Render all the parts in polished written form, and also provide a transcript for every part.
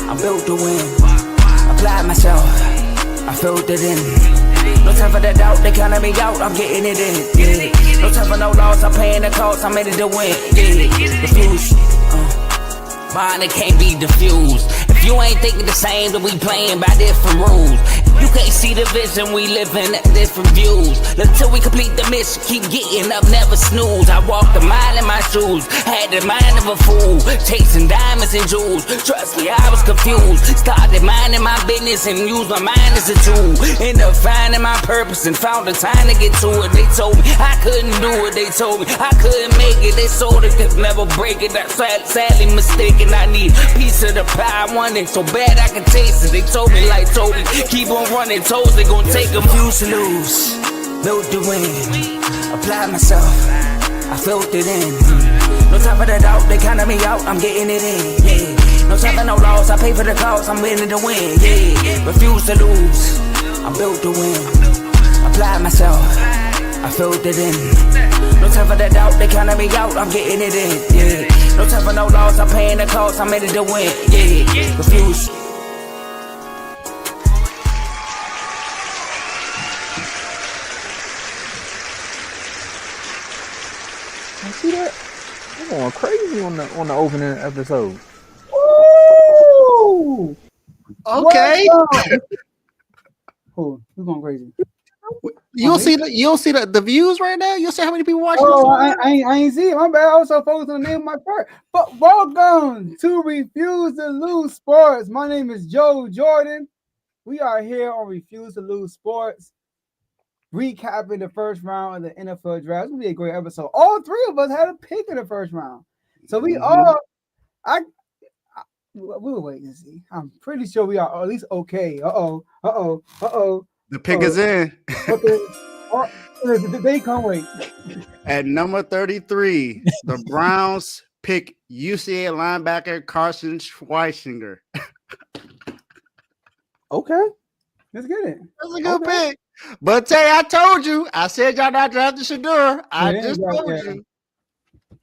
I'm built to win. Apply myself, I filled it in. No time for the doubt, they counted me out, I'm getting it in. Yeah. No time for no loss, I'm paying the cost, I'm in it to win. Yeah. Refuse. Mine, it can't be diffused. If you ain't thinking the same, then we playing by different rules. You can't see the vision, we living at different views. Until we complete the mission, keep getting up, never snooze. I walked a mile in my shoes, had the mind of a fool, chasing diamonds and jewels. Trust me, I was confused. Started minding my business and used my mind as a tool. Ended up finding my purpose and found the time to get to it. They told me I couldn't do it, they told me I couldn't make it. They sold it, could never break it. That's sadly mistaken. I need a piece of the pie, I want it so bad I can taste it. They told me like Toby, keep on running toes, they gon' take a few to lose. Built to win, apply myself, I filled it in. No time for the doubt, they counted me out, I'm getting it in. Yeah. No time for no loss, I pay for the cost, I'm winning to win. Yeah. Refuse to lose, I'm built to win. Apply myself, I filled it in. No time for the doubt, they counted me out, I'm getting it in. Yeah. No time for no loss, I'm paying the cost, I'm in it to win. Yeah. Refuse. See that? I'm going crazy on the opening episode. Ooh! Okay. Cool. We're going crazy. You'll see the views right now. You'll see how many people watching. Oh, I ain't see it. My bad. I was so focused on the name of my part. But welcome to Refuse to Lose Sports. My name is Joe Jordan. We are here on Refuse to Lose Sports, recapping the first round of the NFL draft. It's gonna be a great episode. All three of us had a pick in the first round, so we all, we'll wait and see. I'm pretty sure we are at least okay. The pick is in. Okay. They can't wait. At number 33, the Browns pick UCA linebacker Carson Schweisinger. Okay, let's get it. That's a good pick. But Tay, I told you. I said y'all not drafting Shador. I just told you.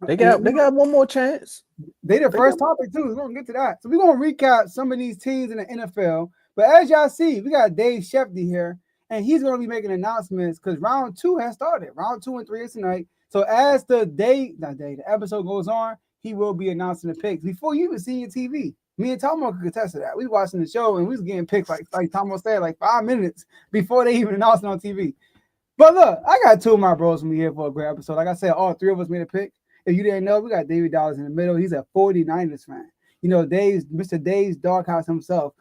They got one more chance. They the first topic too. We're gonna get to that. So we're gonna recap some of these teams in the NFL. But as y'all see, we got Dave Shefty here, and he's gonna be making announcements because round 2 has started. Round 2 and 3 is tonight. So as the episode goes on, he will be announcing the picks before you even see your TV. Me and Tomo could attest to that. We watching the show and we was getting picks like Tomo said, like 5 minutes before they even announced it on TV. But look, I got two of my bros from here for a great episode. Like I said, all three of us made a pick. If you didn't know, we got David Dallas in the middle. He's a 49ers fan. You know, Mr. Dave's Doghouse himself.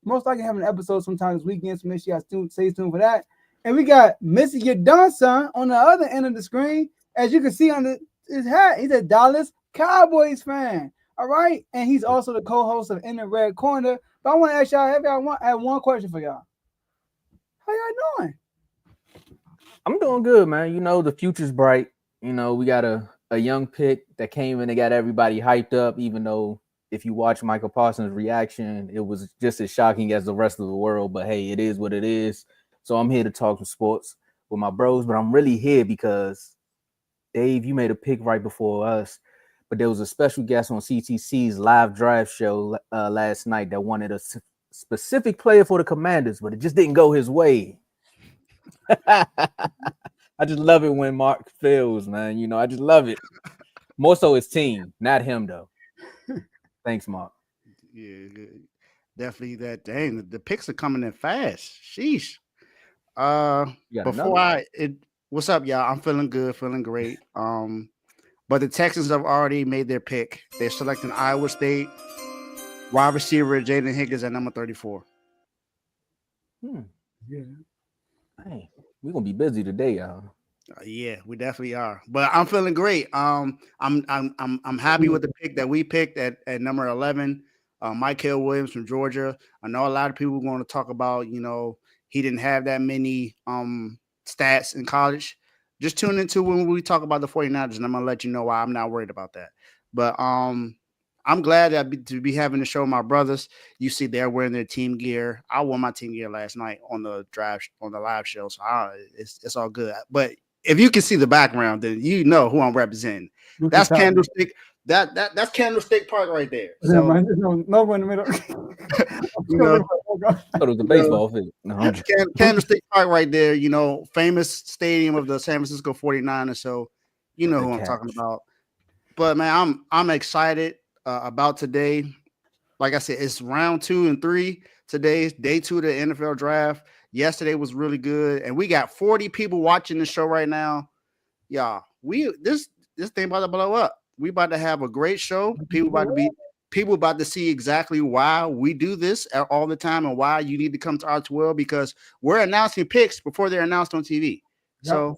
Most likely having an episode sometime this weekend, so make sure y'all stay tuned for that. And we got Mr. Your Don Son on the other end of the screen. As you can see on his hat, he's a Dallas Cowboys fan. All right, and he's also the co-host of In the Red Corner. But I want to ask y'all, I have one question for y'all. How y'all doing? I'm doing good, man. You know, the future's bright. You know, we got a young pick that came in and got everybody hyped up, even though if you watch Michael Parsons' reaction, it was just as shocking as the rest of the world. But hey, it is what it is. So I'm here to talk some sports with my bros, but I'm really here because, Dave, you made a pick right before us. But there was a special guest on CTC's live drive show last night that wanted a specific player for the Commanders, but it just didn't go his way. I just love it when Mark fails, man. You know, I just love it. More so his team, not him, though. Thanks, Mark. Yeah, definitely that. Dang, the picks are coming in fast. Sheesh. What's up, y'all? I'm feeling good, feeling great. But the Texans have already made their pick. They're selecting Iowa State wide receiver Jaden Higgins at number 34. Yeah. Hey, we're gonna be busy today, y'all. Yeah, we definitely are. But I'm feeling great. I'm happy with the pick that we picked at number 11. Michael Williams from Georgia. I know a lot of people want to talk about, you know, he didn't have that many stats in college. Just tune into when we talk about the 49ers, and I'm going to let you know why I'm not worried about that. But I'm glad to be having to show my brothers. You see they're wearing their team gear. I wore my team gear last night on the live show, so it's all good. But if you can see the background, then you know who I'm representing. That's Candlestick. That's Candlestick Park right there. So, no one in the middle. You know, Thought it was a baseball field. No, I'm just Candlestick Park right there, you know, famous stadium of the San Francisco 49ers. So you know the who I'm catch. talking about. But man, I'm excited about today. Like I said, it's round 2 and 3. Today's day 2 of the NFL draft. Yesterday was really good, and we got 40 people watching the show right now. Y'all, this thing about to blow up. We about to have a great show. People about to see exactly why we do this all the time and why you need to come to R12 because we're announcing picks before they're announced on TV. Yep. So,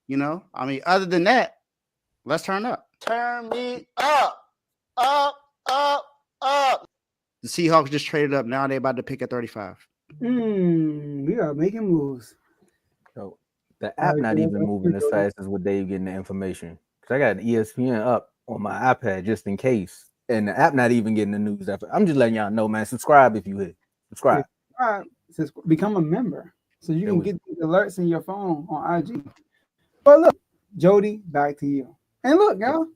you know, I mean, other than that, let's turn up. Turn me up. The Seahawks just traded up. Now they're about to pick at 35. We are making moves. So the app not even moving as fast as what Dave getting the information. Because I got ESPN up on my iPad just in case. And the app not even getting the news. I'm just letting y'all know, man. Subscribe if you hit. Subscribe. Become a member so you can get the alerts in your phone on IG. But look, Jody, back to you. And look, y'all,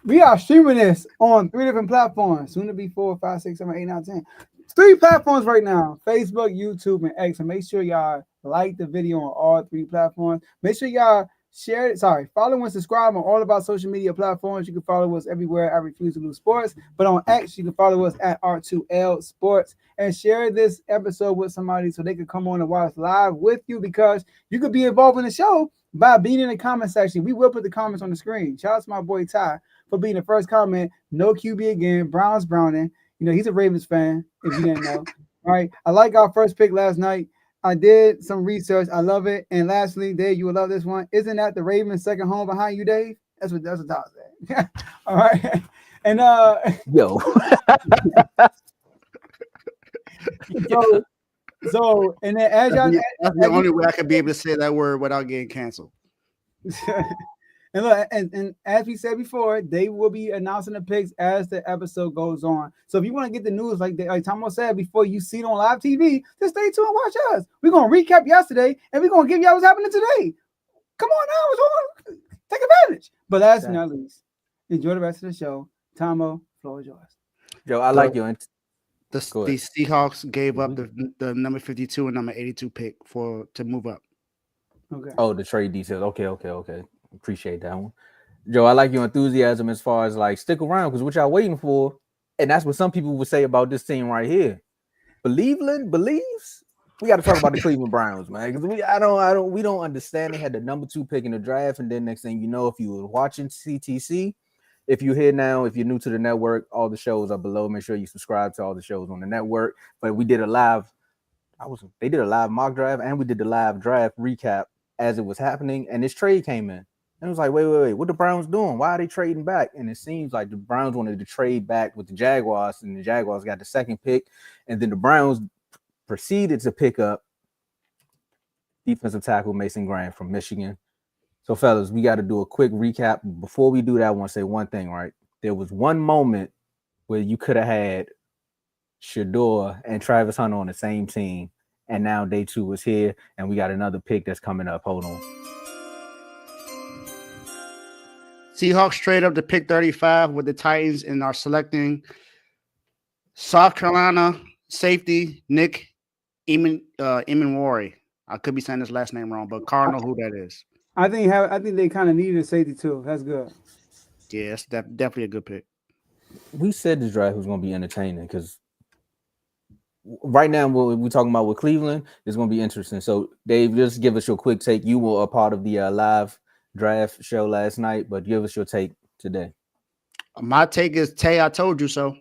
we are streaming this on 3 different platforms. Soon to be 4, 5, 6, 7, 8, 9, 10. 3 platforms right now: Facebook, YouTube, and X. And make sure y'all like the video on all 3 platforms. Make sure y'all share it. Follow and subscribe on all of our social media platforms. You can follow us everywhere at Refuse to Lose Sports. But on X, you can follow us at R2L Sports and share this episode with somebody so they can come on and watch live with you because you could be involved in the show by being in the comment section. We will put the comments on the screen. Shout out to my boy Ty for being the first comment. No QB again. Browns Browning. You know, he's a Ravens fan, if you didn't know. All right. I like our first pick last night. I did some research. I love it. And lastly, Dave, you will love this one. Isn't that the Ravens' second home behind you, Dave? That's what Todd said. All right. And yo. So and then as y'all that's the only way I could be able to say that word without getting canceled. And look, and as we said before, they will be announcing the picks as the episode goes on. So if you want to get the news, like Tomo said, before you see it on live TV, just stay tuned and watch us. We're gonna recap yesterday, and we're gonna give y'all what's happening today. Come on now, take advantage. But last but not least, enjoy the rest of the show. Tomo, floor is yours. Yo, I like your. The Seahawks gave up the number 52 and number 82 pick to move up. Okay. Oh, the trade details. Okay. Appreciate that one. Joe, I like your enthusiasm as far as like stick around because what y'all waiting for, and that's what some people would say about this team right here. Cleveland believes. We got to talk about the Cleveland Browns, man. Because we don't understand. They had the number 2 pick in the draft, and then next thing you know, if you were watching CTC, if you're here now, if you're new to the network, all the shows are below. Make sure you subscribe to all the shows on the network. But we did a live. They did a live mock draft, and we did the live draft recap as it was happening, and this trade came in. And it was like, wait, what the Browns doing? Why are they trading back? And it seems like the Browns wanted to trade back with the Jaguars, and the Jaguars got the 2nd pick, and then the Browns proceeded to pick up defensive tackle Mason Graham from Michigan. So, fellas, we got to do a quick recap. Before we do that, I want to say one thing, right? There was one moment where you could have had Shador and Travis Hunter on the same team, and now day 2 is here, and we got another pick that's coming up. Hold on. Seahawks trade up to pick 35 with the Titans and are selecting South Carolina safety Nick Emenwari. I could be saying his last name wrong, but Carl know who that is. I think they kind of needed a safety too. That's good. Yeah, that's definitely a good pick. We said this draft was going to be entertaining because right now what we're talking about with Cleveland is going to be interesting. So, Dave, just give us your quick take. You were a part of the live draft show last night, but give us your take today. My take is, Tay, I told you so.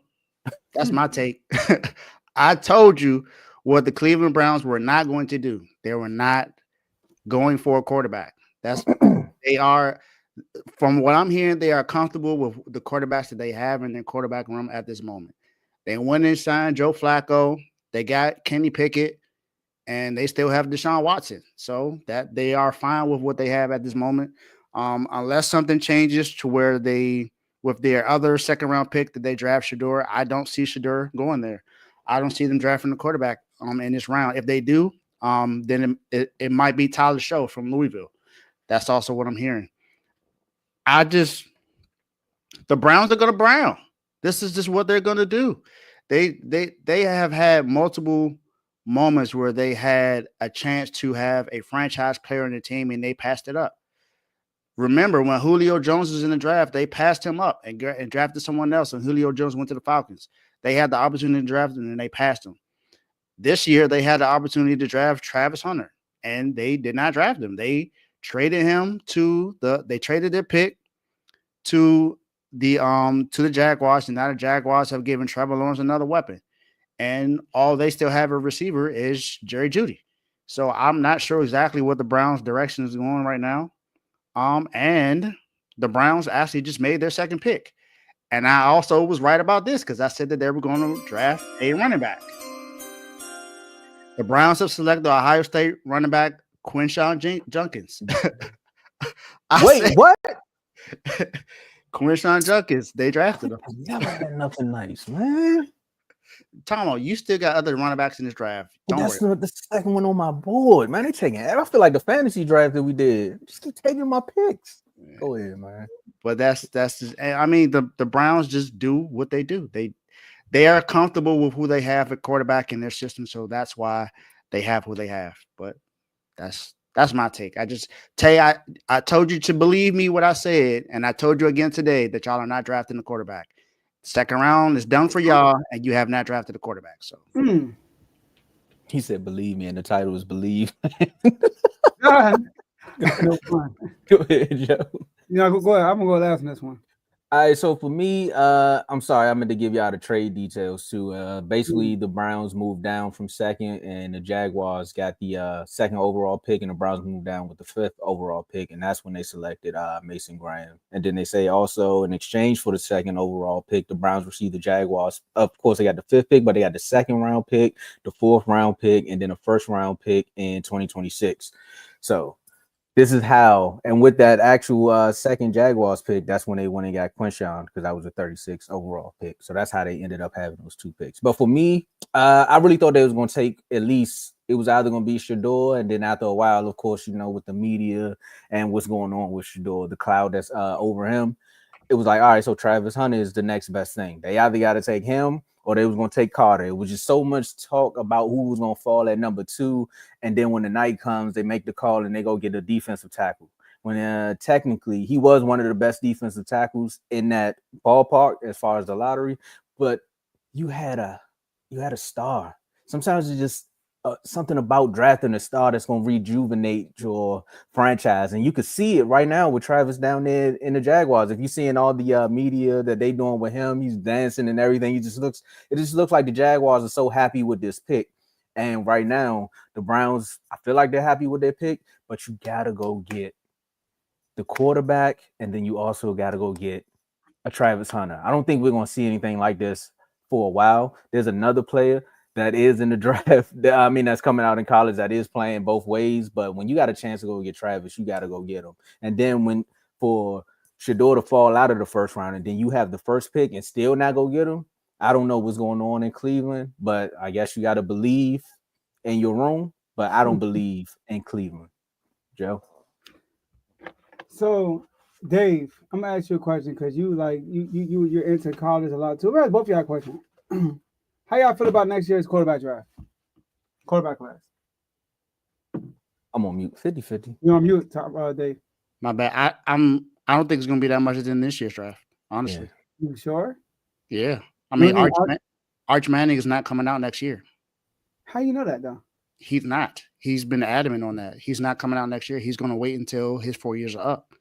That's my take. I told you what the Cleveland Browns were not going to do. They were not going for a quarterback. They are, from what I'm hearing, they are comfortable with the quarterbacks that they have in their quarterback room at this moment. They went and signed Joe Flacco. They got Kenny Pickett, and they still have Deshaun Watson. So that they are fine with what they have at this moment. Unless something changes to where with their other 2nd-round pick that they draft Shador, I don't see Shador going there. I don't see them drafting the quarterback in this round. If they do, then it might be Tyler Show from Louisville. That's also what I'm hearing. The Browns are going to Brown. This is just what they're going to do. They have had multiple moments where they had a chance to have a franchise player on the team and they passed it up. Remember when Julio Jones was in the draft, they passed him up and drafted someone else, and Julio Jones went to the Falcons. They had the opportunity to draft him and they passed him. This year, they had the opportunity to draft Travis Hunter, and they did not draft him. They traded him they traded their pick to the Jaguars, and now the Jaguars have given Trevor Lawrence another weapon. And all they still have a receiver is Jerry Jeudy. So I'm not sure exactly what the Browns' direction is going right now. And the Browns actually just made their second pick. And I also was right about this because I said that they were going to draft a running back. The Browns have selected the Ohio State running back Quinshawn Junkins. Wait, what? Quinshawn Junkins. They drafted him. Never had nothing nice, man. Tomo, you still got other running backs in this draft. That's not the second one on my board, man. They taking. I feel like the fantasy draft that we did. Just keep taking my picks. Go ahead, man. But that's just. I mean, the Browns just do what they do. They are comfortable with who they have at quarterback in their system, so that's why they have who they have. But that's my take. I just tell you, I told you to believe me what I said, and I told you again today that y'all are not drafting the quarterback. Second round is done for y'all, and you have not drafted a quarterback. So he said, "Believe me," and the title is "Believe." No Go ahead, Joe. Go ahead. I'm gonna go last on this one. All right, so for me, I'm sorry, I meant to give y'all the trade details too. Basically, the Browns moved down from second, and the Jaguars got the second overall pick, and the Browns moved down with the fifth overall pick, and that's when they selected Mason Graham. And then they say also in exchange for the second overall pick, the Browns received the Jaguars. Of course, they got the fifth pick, but they got the second round pick, the fourth round pick, and then a first round pick in 2026. So this is how, and with that actual second Jaguars pick, that's when they went and got Quinshawn, because that was a 36 overall pick. So that's how they ended up having those two picks. But for me, I really thought they was going to take at least, it was either going to be Shador, and then after a while, of course, with the media and what's going on with Shador, the cloud that's over him, it was like, all right, so Travis Hunter is the next best thing. They either got to take him or they was going to take Carter. It was just so much talk about who was going to fall at number 2. And then when the night comes, they make the call and they go get a defensive tackle. When technically he was one of the best defensive tackles in that ballpark as far as the lottery. But you had a star. Sometimes it's just something about drafting a star that's going to rejuvenate your franchise. And you can see it right now with Travis down there in the Jaguars. If you're seeing all the media that they doing with him, he's dancing and everything. It just looks like the Jaguars are so happy with this pick. And right now, the Browns, I feel like they're happy with their pick, but you got to go get the quarterback, and then you also got to go get a Travis Hunter. I don't think we're going to see anything like this for a while. There's another player that is in the draft. That's coming out in college that is playing both ways. But when you got a chance to go get Travis, you got to go get him. And then when for Shador to fall out of the first round, and then you have the first pick and still not go get him, I don't know what's going on in Cleveland, but I guess you got to believe in your room. But I don't believe in Cleveland. Joe? So, Dave, I'm gonna ask you a question because you're into college a lot too. I'm gonna ask both of y'all a question. How y'all feel about next year's quarterback draft? Quarterback class. I'm on mute. 50-50. You're on mute, Dave. My bad. I don't think it's gonna be that much in this year's draft, honestly. Yeah. You sure? Yeah. I mean, Arch Manning is not coming out next year. How you know that though? He's not. He's been adamant on that. He's not coming out next year. He's going to wait until his 4 years are up.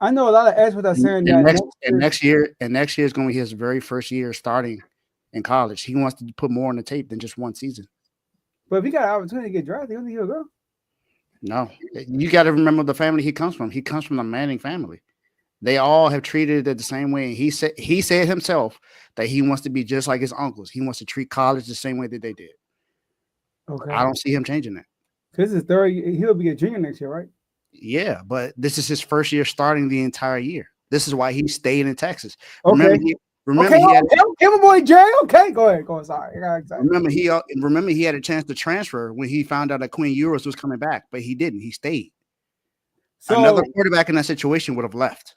I know a lot of experts are saying that next year is going to be his very first year starting in college. He wants to put more on the tape than just one season. But if he got an opportunity to get drafted, you don't think he'll go? No. You got to remember the family he comes from. He comes from the Manning family. They all have treated it the same way. And he said himself that he wants to be just like his uncles. He wants to treat college the same way that they did. Okay. I don't see him changing that. This is third. He'll be a junior next year, right? Yeah, but this is his first year starting the entire year. This is why he stayed in Texas. Okay. Remember, my boy Jay. Okay, go ahead. Go. Sorry. Remember, he had a chance to transfer when he found out that Quinn Ewers was coming back, but he didn't. He stayed. So, another quarterback in that situation would have left.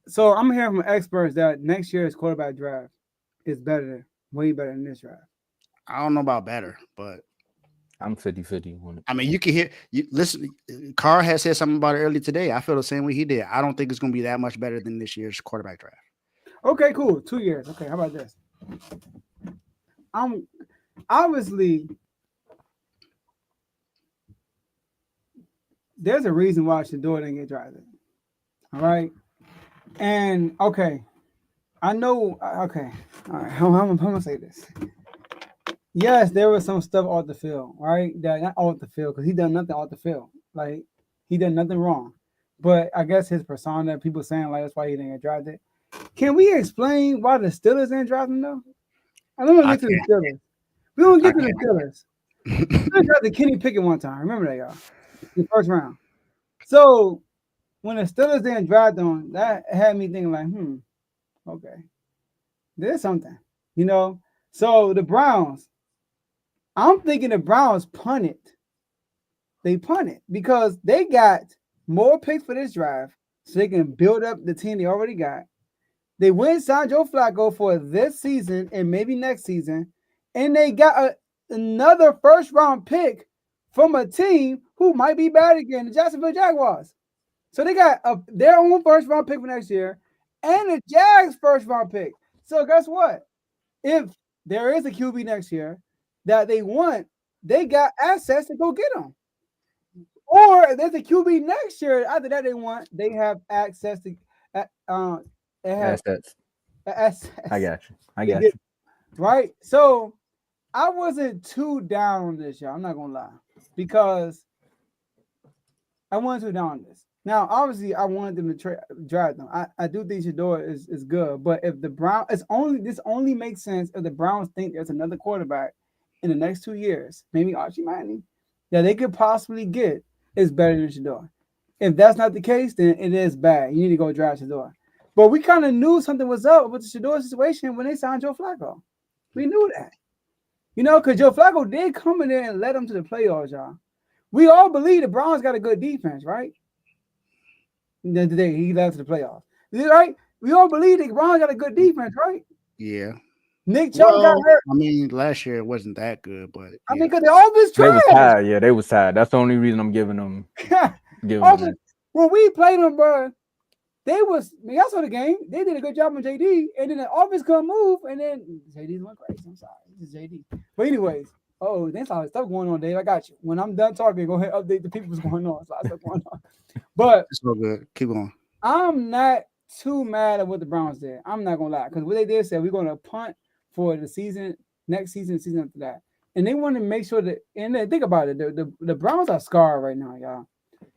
So I'm hearing from experts that next year's quarterback draft is better way better than this draft. I don't know about better, but I'm 50-50 on it. I mean, you can hear you listen. Carr has said something about it earlier today. I feel the same way he did. I don't think it's going to be that much better than this year's quarterback draft. Okay, cool. 2 years. Okay, how about this? I'm obviously there's a reason why Shador didn't get drafted. All right, and okay, I know. Okay, all right. I'm gonna say this. Yes, there was some stuff off the field, right? That not off the field because he done nothing off the field. Like he done nothing wrong, but I guess his persona, people saying like that's why he didn't get drafted. Can we explain why the Steelers didn't draft him though? I don't want to get to the Steelers. We don't get to the Steelers. We drafted Kenny Pickett one time. Remember that, y'all? In the first round. So when the Steelers didn't draft him, that had me thinking like, okay, there's something, you know. So the Browns, I'm thinking the Browns punted. They punted because they got more picks for this draft, so they can build up the team they already got. They went and signed Joe Flacco for this season and maybe next season, and they got another first-round pick from a team who might be bad again, the Jacksonville Jaguars. So they got their own first-round pick for next year and the Jags first-round pick. So guess what? If there is a QB next year that they want, they got assets to go get them. Or if there's a QB next year after that they want, they have access to Assets. assets. I got you. Right? So I wasn't too down on this, y'all. I'm not gonna lie. Because I wasn't too down on this. Now, obviously, I wanted them to draft them. I do think Shador is good, but if the Browns, this only makes sense if the Browns think there's another quarterback in the next 2 years, maybe Archie Manning, that they could possibly get is better than Shador. If that's not the case, then it is bad. You need to go draft Shador. But we kind of knew something was up with the Shador situation when they signed Joe Flacco. We knew that. You know, because Joe Flacco did come in there and led them to the playoffs, y'all. We all believe the Browns got a good defense, right? And then today he led to the playoffs. Right? We all believe the Browns got a good defense, right? Yeah. Nick Chubb got hurt. I mean, last year it wasn't that good, but yeah. I mean, because they always They was trash. tired. Yeah, they was tired. That's the only reason I'm giving them. When we played them, bro, y'all saw the game. They did a good job on JD, and then the offense couldn't move, and then JD's went crazy. I'm sorry, it's JD. But anyways, there's a lot of stuff going on, Dave. I got you. When I'm done talking, go ahead and update the people what's going on. There's a lot of stuff going on. But it's so good. Keep going. I'm not too mad at what the Browns did. I'm not gonna lie, because what they did said we're gonna punt for the season, next season, season after that, and they want to make sure that. And then think about it, the Browns are scarred right now, y'all.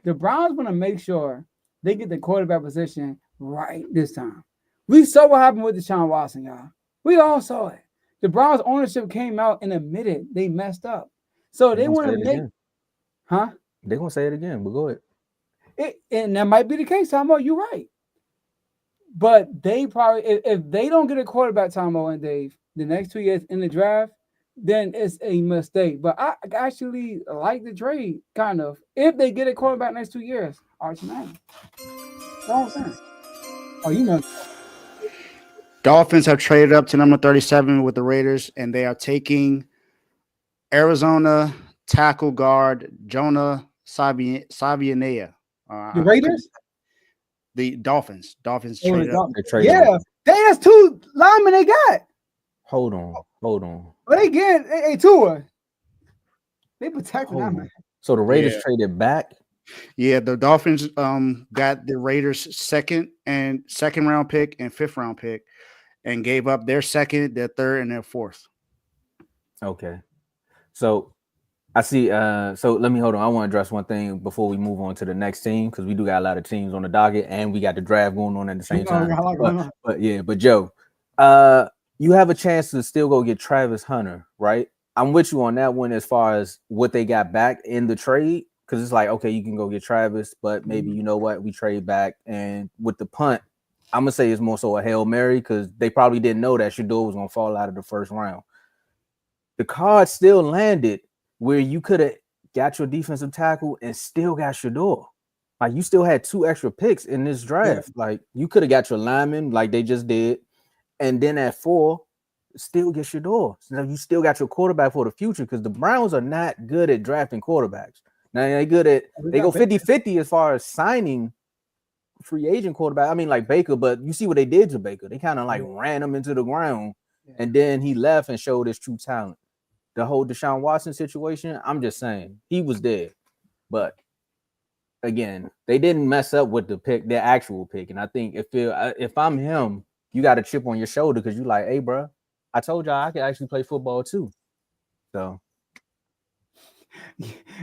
The Browns want to make sure they get the quarterback position right this time. We saw what happened with Deshaun Watson, y'all. We all saw it. The Browns ownership came out and admitted they messed up. So they want to make, They're gonna say it again, but go ahead. And that might be the case, Tomo. You're right. But they probably, if they don't get a quarterback, Tomo and Dave, the next 2 years in the draft, then it's a mistake. But I actually like the trade, kind of. If they get a quarterback next 2 years, Archie Manning. That's what I'm saying. Oh, you know. Dolphins have traded up to number 37 with the Raiders, and they are taking Arizona tackle guard Jonah Savianea. The Raiders? The Dolphins. Dolphins traded up. Yeah, that's 2 linemen they got. Hold on. But they get a tour. They protecting that man. So the Raiders traded back. Yeah, the Dolphins got the Raiders' second round pick and 5th round pick, and gave up their second, their third, and their 4th. Okay. So I see. So let me hold on. I want to address one thing before we move on to the next team, because we do got a lot of teams on the docket, and we got the draft going on at the same time. But Joe, you have a chance to still go get Travis Hunter, right? I'm with you on that one as far as what they got back in the trade, because it's like, okay, you can go get Travis, but maybe you know what, we trade back. And with the punt, I'm gonna say it's more so a Hail Mary, because they probably didn't know that Shador was gonna fall out of the first round. The card still landed where you could have got your defensive tackle and still got Shador. Like, you still had 2 extra picks in this draft. Like, you could have got your lineman like they just did. And then at 4, still get Shador. So you still got your quarterback for the future because the Browns are not good at drafting quarterbacks. Now they go 50-50 as far as signing free agent quarterback. I mean, like Baker, but you see what they did to Baker. They kind of like ran him into the ground, and then he left and showed his true talent. The whole Deshaun Watson situation, I'm just saying he was there, but again, they didn't mess up with the pick, their actual pick. And I think if I'm him, you got a chip on your shoulder because you're like, hey, bro, I told y'all I could actually play football too. So,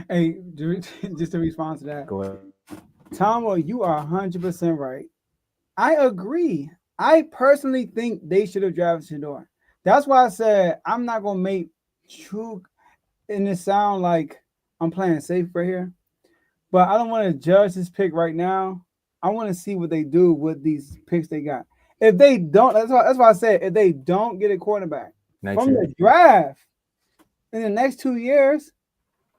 hey, just to respond to that, go ahead. Tomo, you are 100% right. I agree. I personally think they should have drafted Shador. That's why I said I'm not gonna make true. And it sound like I'm playing safe right here, but I don't want to judge this pick right now. I want to see what they do with these picks they got. If they don't, that's why I said if they don't get a quarterback from the draft in the next 2 years,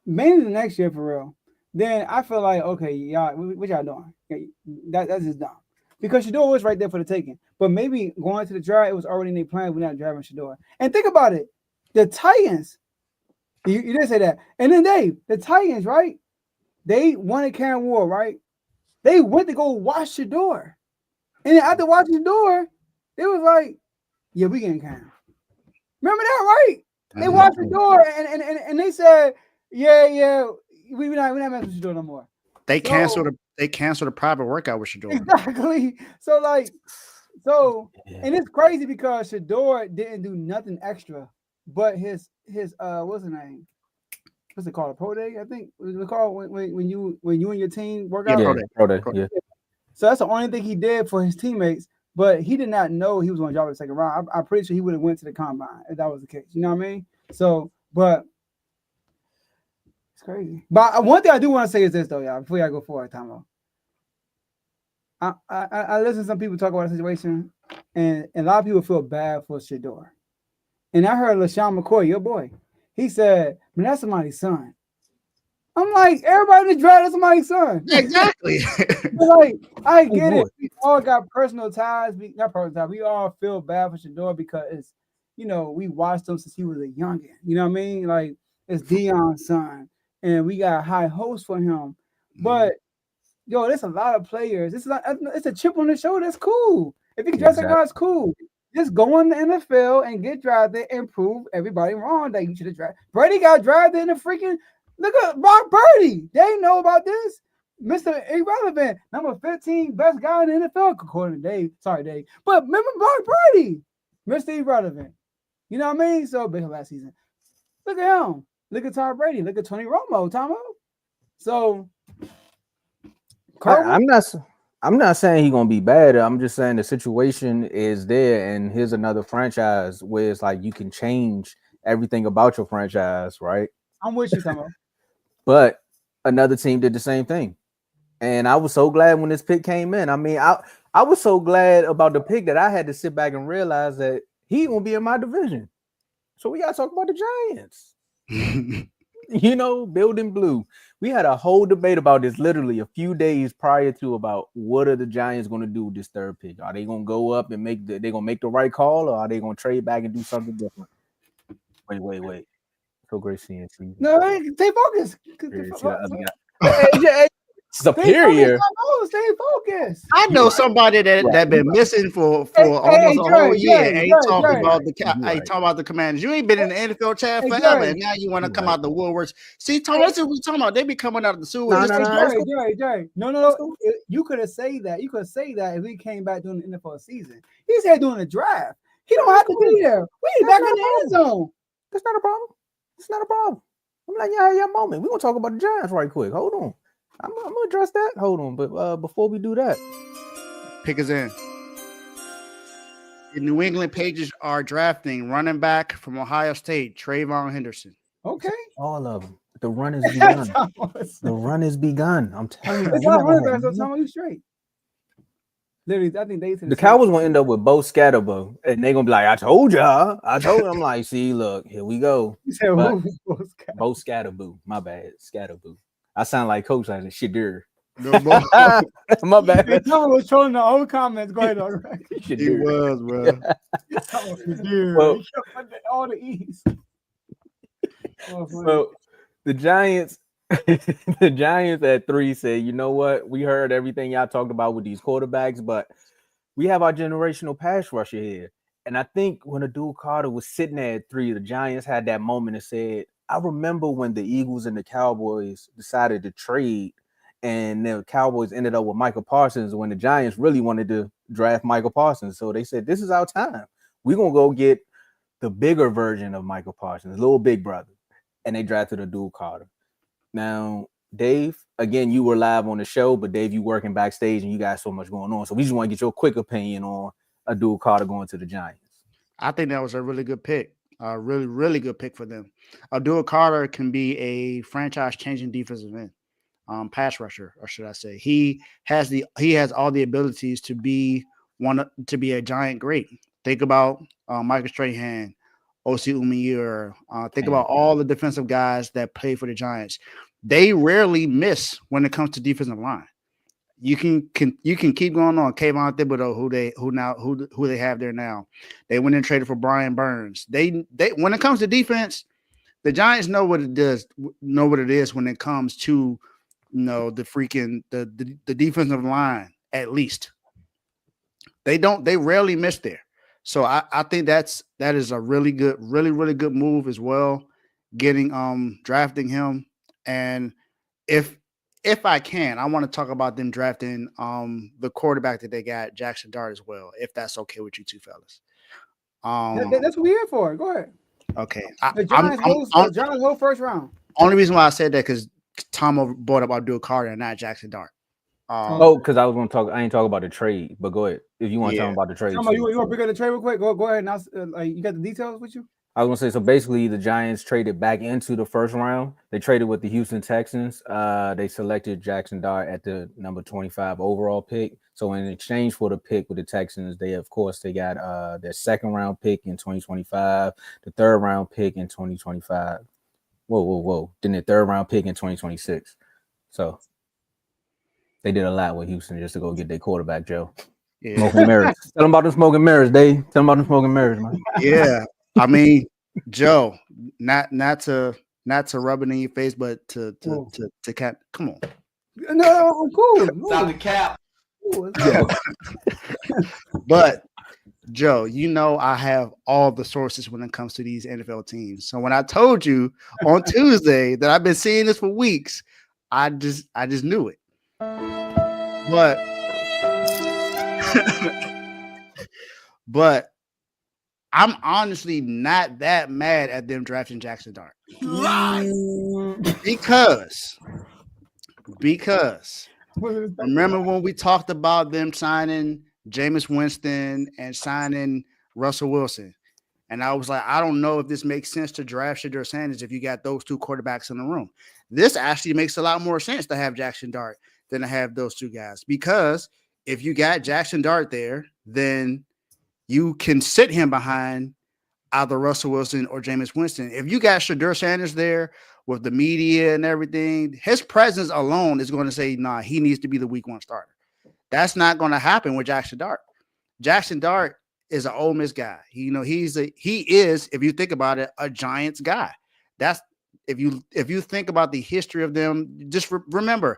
mainly the next year for real, then I feel like okay, y'all, what y'all doing? That's just dumb. Because Shador was right there for the taking. But maybe going to the draft, it was already in their plan. We're not drafting Shador. And think about it. The Titans, you didn't say that. And then the Titans, right? They wanted Karen Ward, right? They went to go watch Shador. And then after watching Shador, they was like, yeah, we getting Karen. Remember that, right? They watched Shador and they said, yeah, we're not messing with Shador no more. They canceled a private workout with Shador. Exactly. And it's crazy because Shador didn't do nothing extra, but his what's the name? What's it called? A pro day, I think. What's it called when you and your team work out? Pro day. Yeah. So that's the only thing he did for his teammates, but he did not know he was going to drop in the second round. I'm pretty sure he would have went to the combine if that was the case. You know what I mean? So, but it's crazy. But one thing I do want to say is this though, y'all. Before y'all go forward, Tomo. I listen to some people talk about the situation, and a lot of people feel bad for Shador. And I heard LaShawn McCoy, your boy, he said, man, that's somebody's son. I'm like, everybody in the draft is somebody's son. Exactly. Like, I get it. We all got personal ties. Not personal ties. We all feel bad for Shador because, we watched him since he was a youngin. You know what I mean? Like, it's Deion's son. And we got high hopes for him. But, there's a lot of players. It's a chip on the shoulder. That's cool. If you can draft that guy, it's cool. Just go in the NFL and get drafted and prove everybody wrong that you should have drafted. Brady got drafted in the freaking look at Brock Purdy. They know about this. Mr. Irrelevant, number 15, best guy in the NFL, according to Dave. Sorry, Dave. But remember Brock Purdy, Mr. Irrelevant. You know what I mean? So big last season. Look at him. Look at Tom Brady. Look at Tony Romo, Tomo. So I'm not saying he's gonna be bad. I'm just saying the situation is there, and here's another franchise where it's like you can change everything about your franchise, right? I'm with you, Tomo. But another team did the same thing, and I was so glad when this pick came in. I mean, I was so glad about the pick that I had to sit back and realize that he gonna be in my division. So we gotta talk about the Giants. Building blue. We had a whole debate about this literally a few days prior to about what are the Giants going to do with this third pick? Are they going to go up and make the right call, or are they going to trade back and do something different? Wait. So great seeing you. No, stay focused. Superior. Stay focused. I know somebody that been missing for almost a whole year. Ain't talking about the Commanders. You ain't been in the NFL chat forever, and now you want to come out the woodworks. See, Tom, that's what we talking about. They be coming out of the sewer. Jerry. No. You could have said that. You could say that if we came back during the NFL season. He said during the draft. He don't have to be there. We back in the end zone. That's not a problem. It's not a problem. I'm like, yeah, your moment. We're gonna talk about the Giants right quick. Hold on. I'm gonna address that. Hold on, but before we do that, pick us in. The New England Patriots are drafting running back from Ohio State, Trayvon Henderson. Okay, all of them. The run is begun. The run is begun. I'm telling you. It's not running back, so tell me straight. Literally, I think the Cowboys gonna end up with Bo Scatterbo, and they're gonna be like, "I told y'all." I'm like, "See, look, here we go." You said, Bo Scatterbo. My bad, Scatterbo. I sound like Coach. I said Shadur. No more. My bad. Hey, Tomo was trolling the old comments. Go ahead, all right. You should He do was, bro. Tomo was dude. Well- He kept putting all the E's. Oh, funny. So the Giants, the Giants at 3 said, you know what? We heard everything y'all talked about with these quarterbacks, but we have our generational pass rusher here. And I think when Abdul Carter was sitting there at 3, the Giants had that moment and said, I remember when the Eagles and the Cowboys decided to trade, and the Cowboys ended up with Michael Parsons when the Giants really wanted to draft Michael Parsons. So they said, this is our time. We're going to go get the bigger version of Michael Parsons, little big brother. And they drafted Abdul Carter. Now, Dave, again, you were live on the show, but Dave, you working backstage and you got so much going on. So we just want to get your quick opinion on Abdul Carter going to the Giants. I think that was a really good pick. A really, really good pick for them. Abdul Carter can be a franchise-changing defensive end, pass rusher, or should I say? He has all the abilities to be a giant great. Think about Michael Strahan, Osi Umeir. Think about all the defensive guys that play for the Giants. They rarely miss when it comes to defensive line. You can keep going on. Kayvon Thibodeau, who they have there now. They went and traded for Brian Burns. They when it comes to defense, the Giants know what it is when it comes to the defensive line. At least they rarely miss there. So I think that is a really good move as well. Getting drafting him, and if I can, I want to talk about them drafting the quarterback that they got, Jackson Dart, as well, if that's okay with you two fellas. That's what we're here for. Go ahead. Okay. The Giants whole first round. Only reason why I said that because Tomo brought up Abdul Carter and not Jackson Dart. Because I was going to talk. I ain't talking about the trade, but go ahead if you want to talk about the trade. Tomo, you want to bring up the trade real quick? Go ahead. Now, you got the details with you? I was gonna say, so basically the Giants traded back into the first round. They traded with the Houston Texans. They selected Jackson Dart at the number 25 overall pick. So in exchange for the pick with the Texans, they got their second round pick in 2025, the third round pick in 2025. Whoa. Then the third round pick in 2026. So they did a lot with Houston just to go get their quarterback, Joe. Yeah. Smoking mirrors. Tell them about the smoking mirrors, Dave. Tell them about the smoking mirrors, man. Yeah. I mean, Joe, not to rub it in your face, but to cap. Come on. No, I'm cool. Stop the cap. But Joe, I have all the sources when it comes to these NFL teams. So when I told you on Tuesday that I've been seeing this for weeks, I just knew it. But I'm honestly not that mad at them drafting Jackson Dart. Because remember when we talked about them signing Jameis Winston and signing Russell Wilson? And I was like, I don't know if this makes sense to draft Shedeur Sanders if you got those two quarterbacks in the room. This actually makes a lot more sense to have Jackson Dart than to have those two guys. Because if you got Jackson Dart there, then you can sit him behind either Russell Wilson or Jameis Winston. If you got Shedeur Sanders there with the media and everything, his presence alone is going to say, nah, he needs to be the week 1 starter. That's not going to happen with Jackson Dart. Jackson Dart is an Ole Miss guy. He is, if you think about it, a Giants guy. That's if you think about the history of them, just remember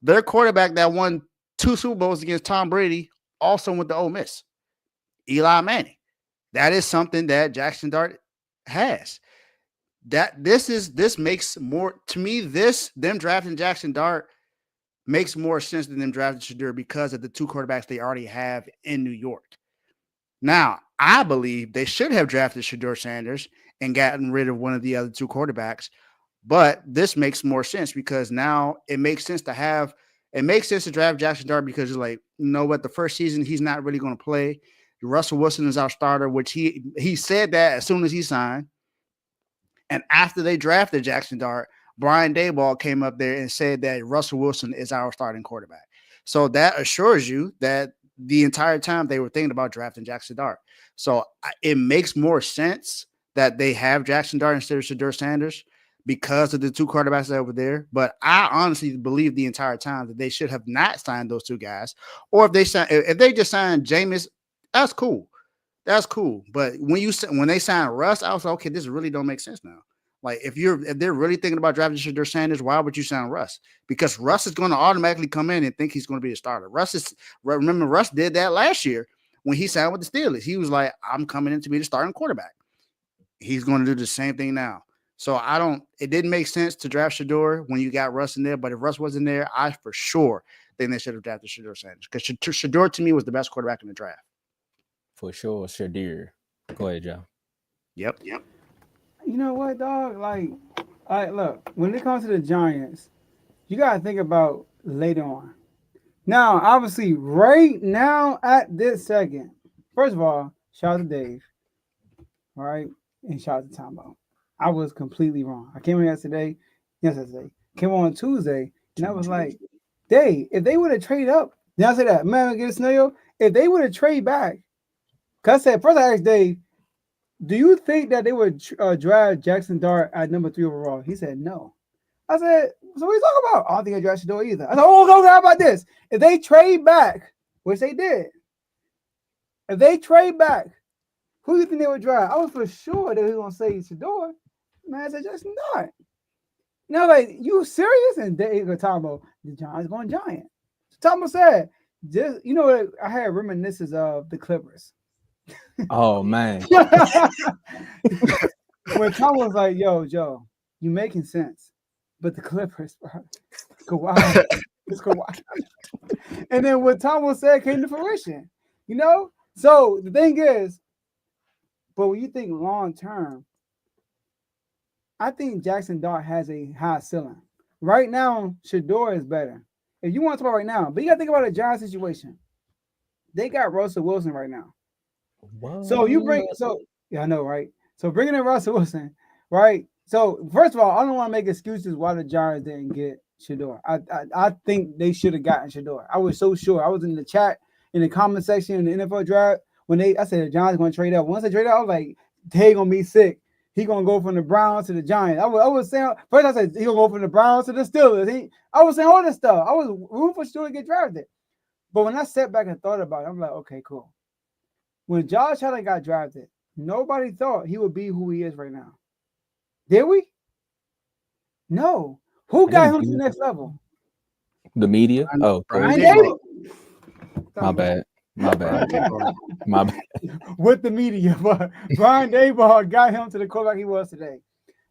their quarterback that won 2 Super Bowls against Tom Brady also went to Ole Miss. Eli Manning. That is something that Jackson Dart has. This makes more to me. Them drafting Jackson Dart makes more sense than them drafting Shedeur because of the 2 quarterbacks they already have in New York. Now, I believe they should have drafted Shedeur Sanders and gotten rid of one of the other 2 quarterbacks. But this makes more sense because now it makes sense to draft Jackson Dart because you're like, you know what, the first season he's not really going to play. Russell Wilson is our starter, which he said that as soon as he signed. And after they drafted Jackson Dart, Brian Daboll came up there and said that Russell Wilson is our starting quarterback. So that assures you that the entire time they were thinking about drafting Jackson Dart. So it makes more sense that they have Jackson Dart instead of Shedeur Sanders because of the two quarterbacks that were there. But I honestly believe the entire time that they should have not signed those two guys, or if they just signed Jameis, that's cool. That's cool. But when they signed Russ, I was like, okay, this really don't make sense now. Like if they're really thinking about drafting Shedeur Sanders, why would you sign Russ? Because Russ is going to automatically come in and think he's going to be a starter. Remember Russ did that last year when he signed with the Steelers. He was like, I'm coming in to be the starting quarterback. He's going to do the same thing now. So it didn't make sense to draft Shedeur when you got Russ in there. But if Russ wasn't there, I for sure think they should have drafted Shedeur Sanders because Shedeur to me was the best quarterback in the draft. For sure, Shedeur. Go ahead, Joe. Yep. You know what, dog? Like, look, when it comes to the Giants, you gotta think about later on. Now, obviously, right now at this second, first of all, shout out to Dave, all right, and shout out to Tomo. I was completely wrong. I came in yesterday, came on Tuesday, and I was like, Dave, if they would have traded up, then I said that, man, get a scenario. If they would have traded back, because I said, first I asked Dave, do you think that they would draft Jackson Dart at number 3 overall? He said no. I said, so what are you talking about? I don't think I drafted Shedeur either. I said, how about this? If they trade back, which they did, if they trade back, who do you think they would draft? I was for sure that he was going to say Shedeur. Man, I said, Jackson Dart. Now, like, you serious? And Dave Tomo, the Giants going Giant. So Tomo said, just, you know what? I had reminiscences of the Clippers. Oh man. When Tom was like, yo, Joe, you making sense. But the Clippers, bro, it's Kawhi. And then what Tom said came to fruition. You know? So the thing is, but when you think long term, I think Jackson Dart has a high ceiling. Right now, Shedeur is better. If you want to talk about right now, but you gotta think about the Giants situation. They got Russell Wilson right now. What? So I know, right? So bringing in Russell Wilson, right? So first of all, I don't want to make excuses why the Giants didn't get Shedeur. I think they should have gotten Shedeur. I was so sure. I was in the chat in the comment section in the NFL draft when I said the Giants going to trade up. Once they trade up, I was like, they gonna be sick. He gonna go from the Browns to the Giants. I was saying first I said he gonna go from the Browns to the Steelers. I was saying all this stuff. I was rooting for Shedeur to get drafted. But when I sat back and thought about it, I'm like, okay, cool. When Josh Allen got drafted, nobody thought he would be who he is right now. Did we? No. Who got him to the next level? The media? Brian Daboll. My bad. My bad. With the media, but Brian Daboll got him to the quarterback he was today.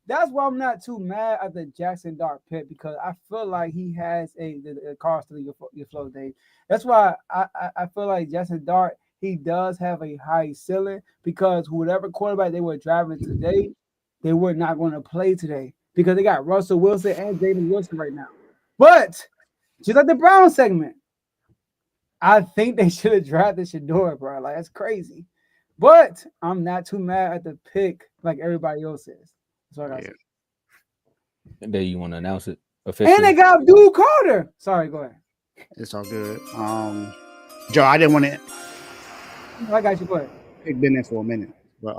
That's why I'm not too mad at the Jackson Dart pick because I feel like he has a car to your flow, Dave. That's why I feel like Jackson Dart, he does have a high ceiling because whatever quarterback they were driving today, they were not going to play today because they got Russell Wilson and David Wilson right now. But just like the Brown segment, I think they should have drafted Shedeur, bro. Like, that's crazy. But I'm not too mad at the pick like everybody else is. That's what I got to say. And then you want to announce it officially? And they got Abdul Carter. Sorry, go ahead. It's all good. Joe, I didn't want to. I got you. Go ahead. It's been there for a minute, but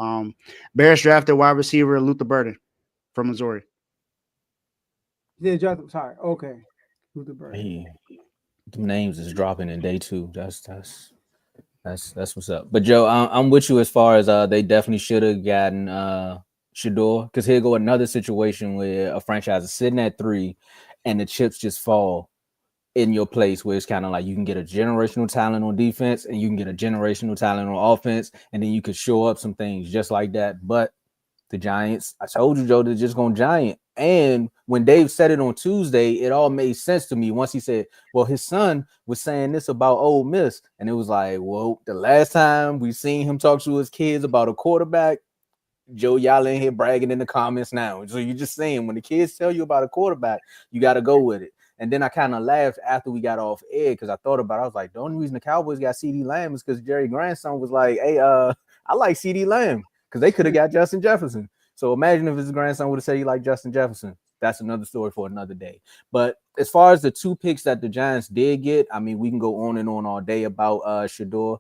Bears drafted wide receiver Luther Burden from Missouri. Yeah, drafted. Sorry. Okay. Luther Burden. The names is dropping in day 2. That's what's up. But Joe, I'm with you as far as they definitely should have gotten Shedeur because here go another situation where a franchise is sitting at 3 and the chips just fall in your place where it's kind of like you can get a generational talent on defense and you can get a generational talent on offense and then you could show up some things just like that. But the Giants, I told you, Joe, they're just going Giant. And when Dave said it on Tuesday, it all made sense to me once he said, well, his son was saying this about Ole Miss. And it was like, well, the last time we seen him talk to his kids about a quarterback, Joe, y'all in here bragging in the comments now. So you're just saying when the kids tell you about a quarterback, you got to go with it. And then I kind of laughed after we got off air because I thought about it. I was like, the only reason the Cowboys got CeeDee Lamb is because Jerry grandson was like, hey, I like CeeDee Lamb because they could have got Justin Jefferson. So imagine if his grandson would have said he liked Justin Jefferson. That's another story for another day. But as far as the 2 picks that the Giants did get, I mean, we can go on and on all day about Shedeur.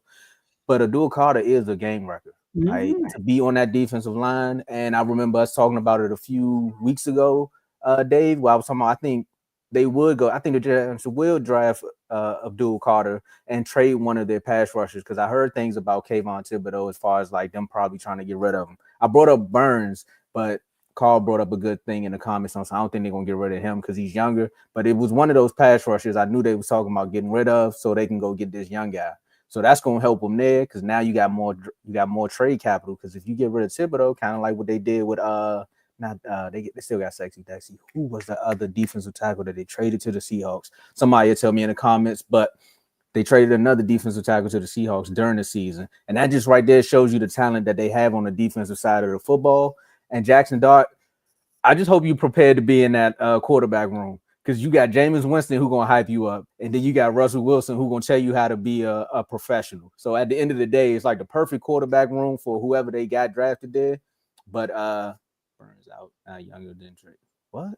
But Abdul Carter is a game record. like to be on that defensive line. And I remember us talking about it a few weeks ago, Dave, where I was talking about, I think they would go. I think the Giants will draft Abdul Carter and trade one of their pass rushers, because I heard things about Kayvon Thibodeau as far as like them probably trying to get rid of him. I brought up Burns, but Carl brought up a good thing in the comments. So I don't think they're gonna get rid of him because he's younger. But it was one of those pass rushers I knew they was talking about getting rid of, so they can go get this young guy. So that's gonna help them there, because now you got more trade capital. Because if you get rid of Thibodeau, kind of like what they did with they still got Sexy Dexy. Who was the other defensive tackle that they traded to the Seahawks? Somebody will tell me in the comments, but they traded another defensive tackle to the Seahawks during the season. And that just right there shows you the talent that they have on the defensive side of the football. And Jackson Dart, I just hope you prepared to be in that quarterback room, because you got Jameis Winston who gonna hype you up, and then you got Russell Wilson who gonna tell you how to be a professional. So at the end of the day, it's like the perfect quarterback room for whoever they got drafted there. But Burns out, younger than Drake. What?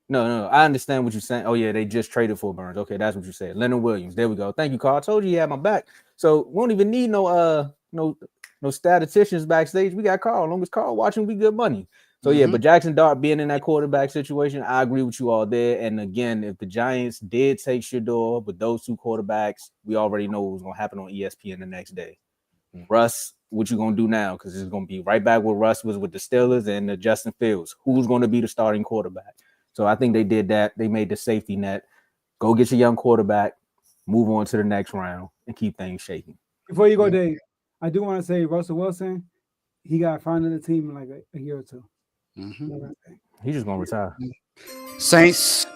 No, I understand what you're saying. Oh yeah, they just traded for Burns. Okay, that's what you said. Leonard Williams. There we go. Thank you, Carl. I told you had my back. So we don't even need no statisticians backstage. We got Carl. As long as Carl watching, we good money. So yeah, but Jackson Dart being in that quarterback situation, I agree with you all there. And again, if the Giants did take Shador with those two quarterbacks, we already know what was gonna happen on ESPN the next day. Russ, what you gonna do now? Because it's gonna be right back where Russ was with the Steelers and the Justin Fields. Who's gonna be the starting quarterback? So I think they did that. They made the safety net. Go get your young quarterback, move on to the next round, and keep things shaking. Before you go, Dave, I do want to say Russell Wilson, he got found in the team in like a year or two. He's just gonna retire. Saints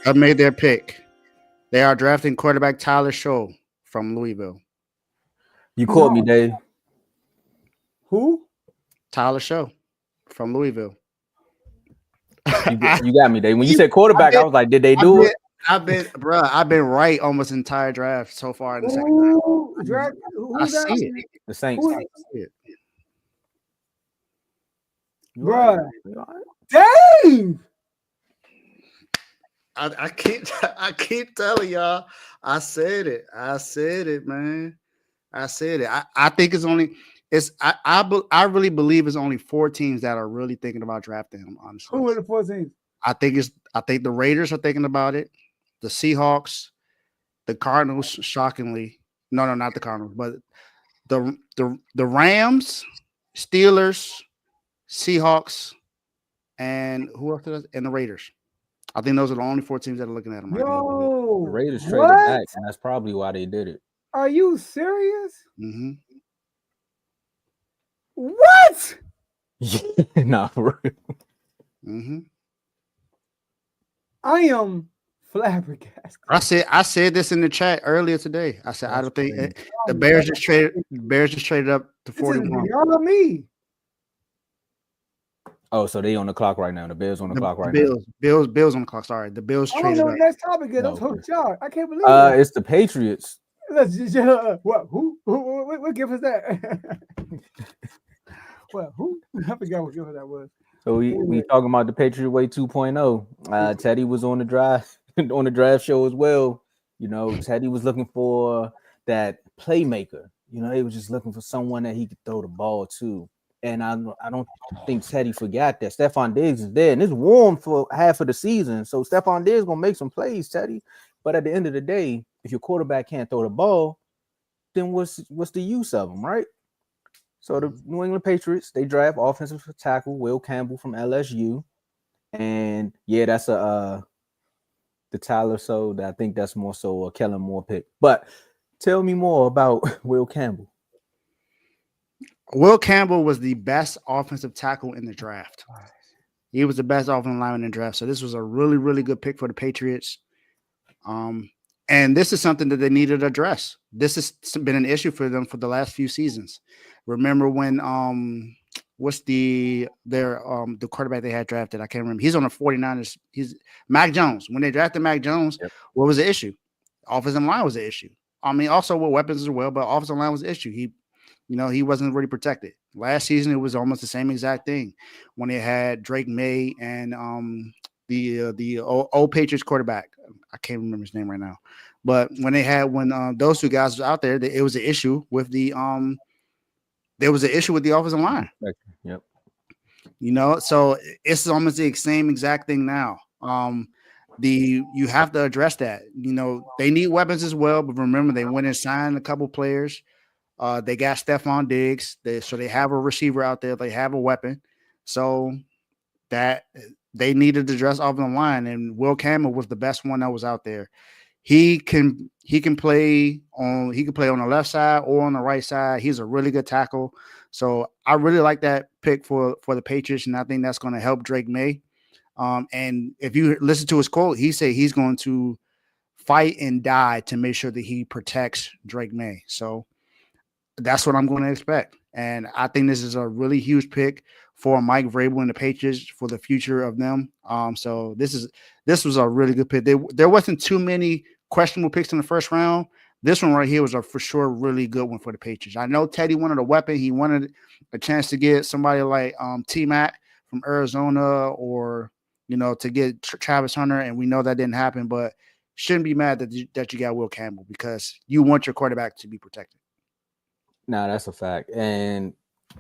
have made their pick. They are drafting quarterback Tyler Show from Louisville. You caught me, Dave. Who? Tyler Show from Louisville. You got me, Dave. When you said quarterback, I was like, did they do it? I've been right almost entire draft so far in the second draft. I see it. The Saints. I see it. Bro, dang! I keep telling y'all. I said it, man. I said it. I think it's only. I really believe it's only 4 teams that are really thinking about drafting him. Honestly, who are the 4 teams? I think the Raiders are thinking about it. The Seahawks, the Cardinals. Shockingly, no, not the Cardinals, but the Rams, Steelers, Seahawks, and who else? And the Raiders. I think those are the only 4 teams that are looking at him right now. The Raiders traded back, and that's probably why they did it. Are you serious? Mm-hmm. What? Nah, for real. Mm-hmm. I am flabbergasted. I said this in the chat earlier today. I said I don't think the Bears just traded up to 41. Y'all are me. Oh, so they on the clock right now. The Bears on the clock right now. Bills on the clock. Sorry, the Bills traded up. What next topic is. I'm hooked y'all. I can't believe it. It's the Patriots. Let's just what? Who? What gift was that? Well, who? I forgot what gift that was. So we talking about the Patriot Way 2.0. Teddy was on the draft show as well. You know, Teddy was looking for that playmaker. You know, he was just looking for someone that he could throw the ball to. And I don't think Teddy forgot that Stephon Diggs is there, and it's warm for half of the season. So Stephon Diggs gonna make some plays, Teddy. But at the end of the day, if your quarterback can't throw the ball, then what's the use of him, right? So the New England Patriots, they draft offensive tackle Will Campbell from LSU, and yeah, that's the Tyler. So I think that's more so a Kellen Moore pick. But tell me more about Will Campbell. Will Campbell was the best offensive tackle in the draft. He was the best offensive lineman in the draft. So this was a really, really good pick for the Patriots. And this is something that they needed to address. This has been an issue for them for the last few seasons. Remember when the quarterback they had drafted? I can't remember. He's on the 49ers. He's Mac Jones. When they drafted Mac Jones, What was the issue? Offensive line was the issue. I mean, also with weapons as well, but offensive line was the issue. He wasn't really protected. Last season, it was almost the same exact thing when they had Drake May and the old Patriots quarterback. I can't remember his name right now. But when those two guys were out there, it was an issue with the offensive line. Yep. So it's almost the same exact thing now. You have to address that. They need weapons as well, but remember they went and signed a couple players. They got Stephon Diggs, so they have a receiver out there. They have a weapon, so that they needed to address off the line. And Will Campbell was the best one that was out there. He can play on the left side or on the right side. He's a really good tackle. So I really like that pick for the Patriots, and I think that's going to help Drake May. And if you listen to his quote, he said he's going to fight and die to make sure that he protects Drake May. So that's what I'm going to expect. And I think this is a really huge pick for Mike Vrabel and the Patriots for the future of them. So this was a really good pick. There wasn't too many questionable picks in the first round. This one right here was for sure really good one for the Patriots. I know Teddy wanted a weapon. He wanted a chance to get somebody like T-Mac from Arizona, or to get Travis Hunter, and we know that didn't happen. But shouldn't be mad that you got Will Campbell, because you want your quarterback to be protected. No, that's a fact. And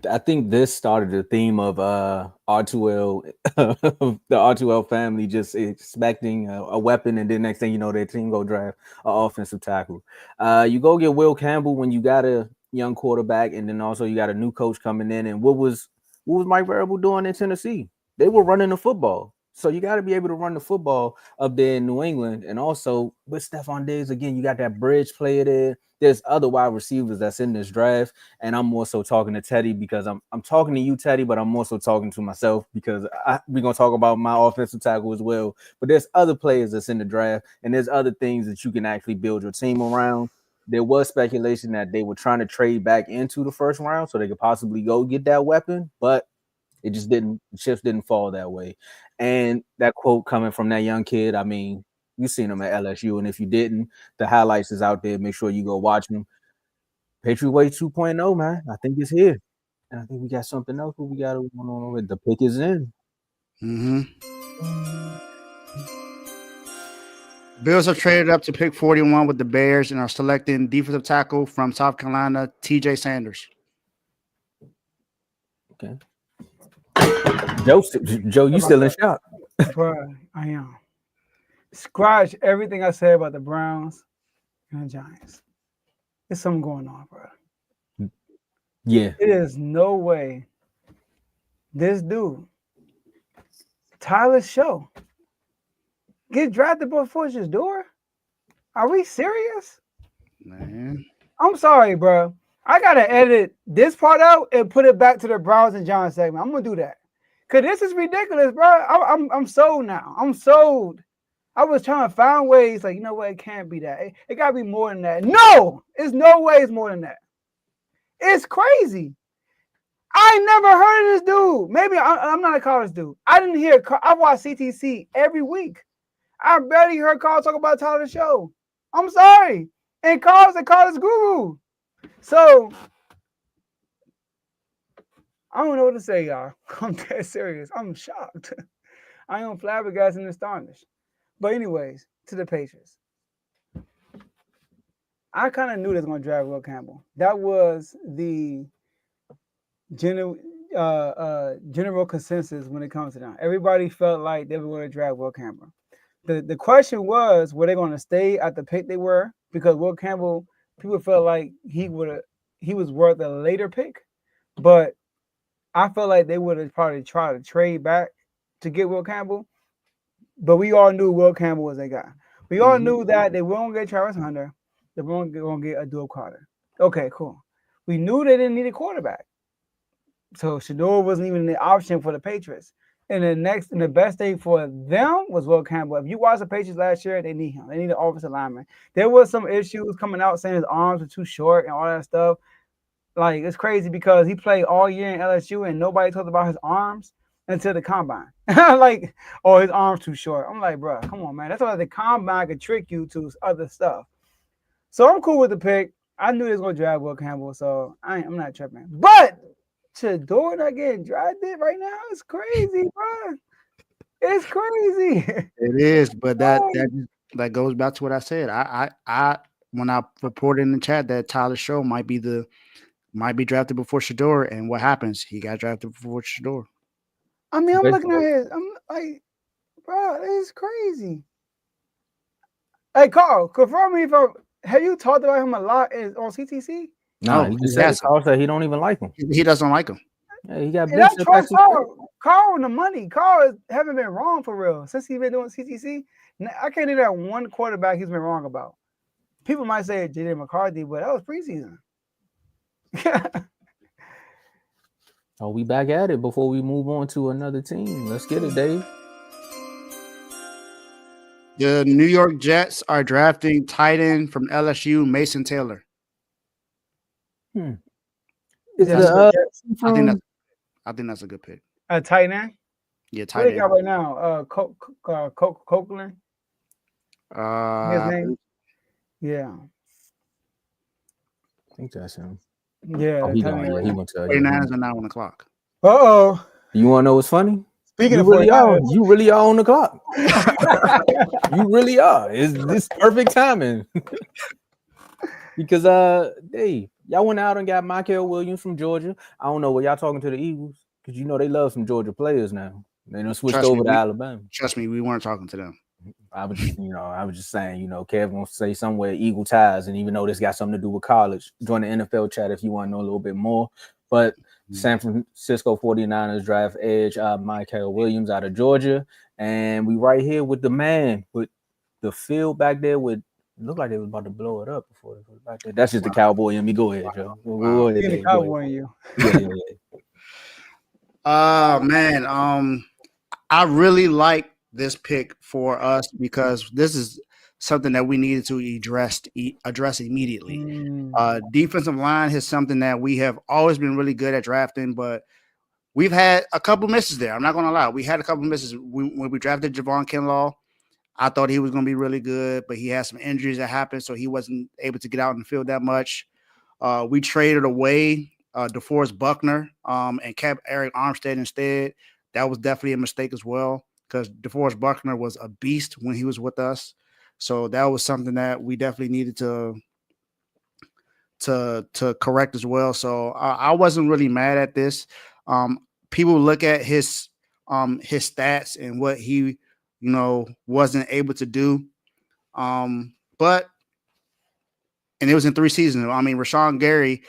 I think this started the theme of R2L, the R2L family just expecting a weapon, and then next thing you know, their team go draft an offensive tackle. You go get Will Campbell when you got a young quarterback, and then also you got a new coach coming in. And what was Mike Vrabel doing in Tennessee? They were running the football. So you got to be able to run the football up there in New England. And also with Stephon Diggs, again, you got that bridge player there. There's other wide receivers that's in this draft. And I'm more so talking to Teddy because I'm talking to you, Teddy, but I'm also talking to myself because we're going to talk about my offensive tackle as well. But there's other players that's in the draft, and there's other things that you can actually build your team around. There was speculation that they were trying to trade back into the first round so they could possibly go get that weapon, but it just didn't. The chips didn't fall that way. And that quote coming from that young kid, I mean, you've seen him at LSU, and if you didn't, the highlights is out there. Make sure you go watch them. Patriot Way 2.0, man. I think it's here. And I think we got something else. What we got going on over? The pick is in. Mm-hmm. Bills have traded up to pick 41 with the Bears and are selecting defensive tackle from South Carolina, TJ Sanders. Okay. Joe, you still in shock? Bro, I am. Scratch everything I said about the Browns and the Giants. There's something going on, bro. Yeah. It is no way this dude, Tyler Show, get drafted before his door? Are we serious? Man. I'm sorry, bro. I gotta edit this part out and put it back to the Browns and Giants segment. I'm gonna do that. Cause this is ridiculous, bro. I'm sold now. I'm sold. I was trying to find ways, like, you know what? It can't be that. It gotta be more than that. No, it's no way it's more than that. It's crazy. I never heard of this dude. Maybe I'm not a college dude. I didn't hear. I watch CTC every week. I barely heard Carl talk about Tyler Show. I'm sorry. And Carl's a college guru. So I don't know what to say, y'all. I'm dead serious. I'm shocked. I am flabbergasted and astonished. But anyways, to the Patriots. I kind of knew they was going to draft Will Campbell. That was the general consensus when it comes to that. Everybody felt like they were going to draft Will Campbell. The question was, were they going to stay at the pick they were? Because Will Campbell, people felt like he was worth a later pick. But I felt like they would have probably tried to trade back to get Will Campbell. But we all knew Will Campbell was a guy. We all knew that they weren't going to get Travis Hunter. They weren't going to get Abdul Carter. Okay, cool. We knew they didn't need a quarterback. So Shador wasn't even the option for the Patriots. And the best thing for them was Will Campbell. If you watch the Patriots last year, they need him. They need an offensive lineman. There was some issues coming out saying his arms were too short and all that stuff. Like, it's crazy because he played all year in LSU and nobody talked about his arms until the combine. Like, oh, his arms too short. I'm like, bro, come on, man. That's why the combine could trick you to other stuff. So I'm cool with the pick. I knew he was going to draft Will Campbell, so I'm not tripping. But Shador not getting drafted right now is crazy, bro. It's crazy. It is, but that goes back to what I said. I when I reported in the chat that Tyler Show might be drafted before Shador, and what happens? He got drafted before Shador. I mean, I'm looking Basically, at his. I'm like, bro, this is crazy. Hey, Carl, confirm me if I have you talked about him a lot on CTC? nah, No, he he just said hasn't. Carl said he don't even like him. He doesn't like him. Yeah, he got And beef I since trust Texas Tech. Carl. Carl on the money. Carl haven't been wrong for real since he's been doing CTC. I can't think of that one quarterback he's been wrong about. People might say J.J. McCarthy, but that was preseason. Oh, we back at it before we move on to another team. Let's get it, Dave. The New York Jets are drafting tight end from LSU, Mason Taylor. Is That's the I think from that's a good pick. a tight end. Yeah, What tight do you got end. right now? Copeland. His Uh, name. Yeah. I think that's him. Yeah. Oh, The he tight gone. end Yeah, right he now. went to. Yeah, 49ers are now on the clock. Uh-oh. you want to know what's funny? Speaking You of really are. 49ers. You really are on the clock. You really are. It's this perfect timing. Because Dave, y'all went out and got Michael Williams from Georgia. I don't know what y'all talking to the Eagles because you know they love some Georgia players now. They done switched over to Alabama. Trust me, we weren't talking to them. I was just saying, Kev wants to say somewhere Eagle ties, and even though this got something to do with college, join the NFL chat if you want to know a little bit more. But San Francisco 49ers draft edge Michael Williams out of Georgia, and we right here with the man with the field back there with. Looked like they was about to blow it up before they was back there. That's just the cowboy in me. Go ahead, Joe. Go ahead, Being a Dave. Go cowboy ahead. in you. Yeah. Man, I really like this pick for us because this is something that we needed to address immediately. Defensive line is something that we have always been really good at drafting, but we've had a couple misses there. I'm not going to lie. We had a couple misses when we drafted Javon Kinlaw. I thought he was going to be really good, but he had some injuries that happened, so he wasn't able to get out in the field that much. We traded away DeForest Buckner and kept Eric Armstead instead. That was definitely a mistake as well because DeForest Buckner was a beast when he was with us. So that was something that we definitely needed to correct as well. So I wasn't really mad at this. People look at his stats and what he wasn't able to do. But and it was in 3 seasons. I mean, Rashawn Gary,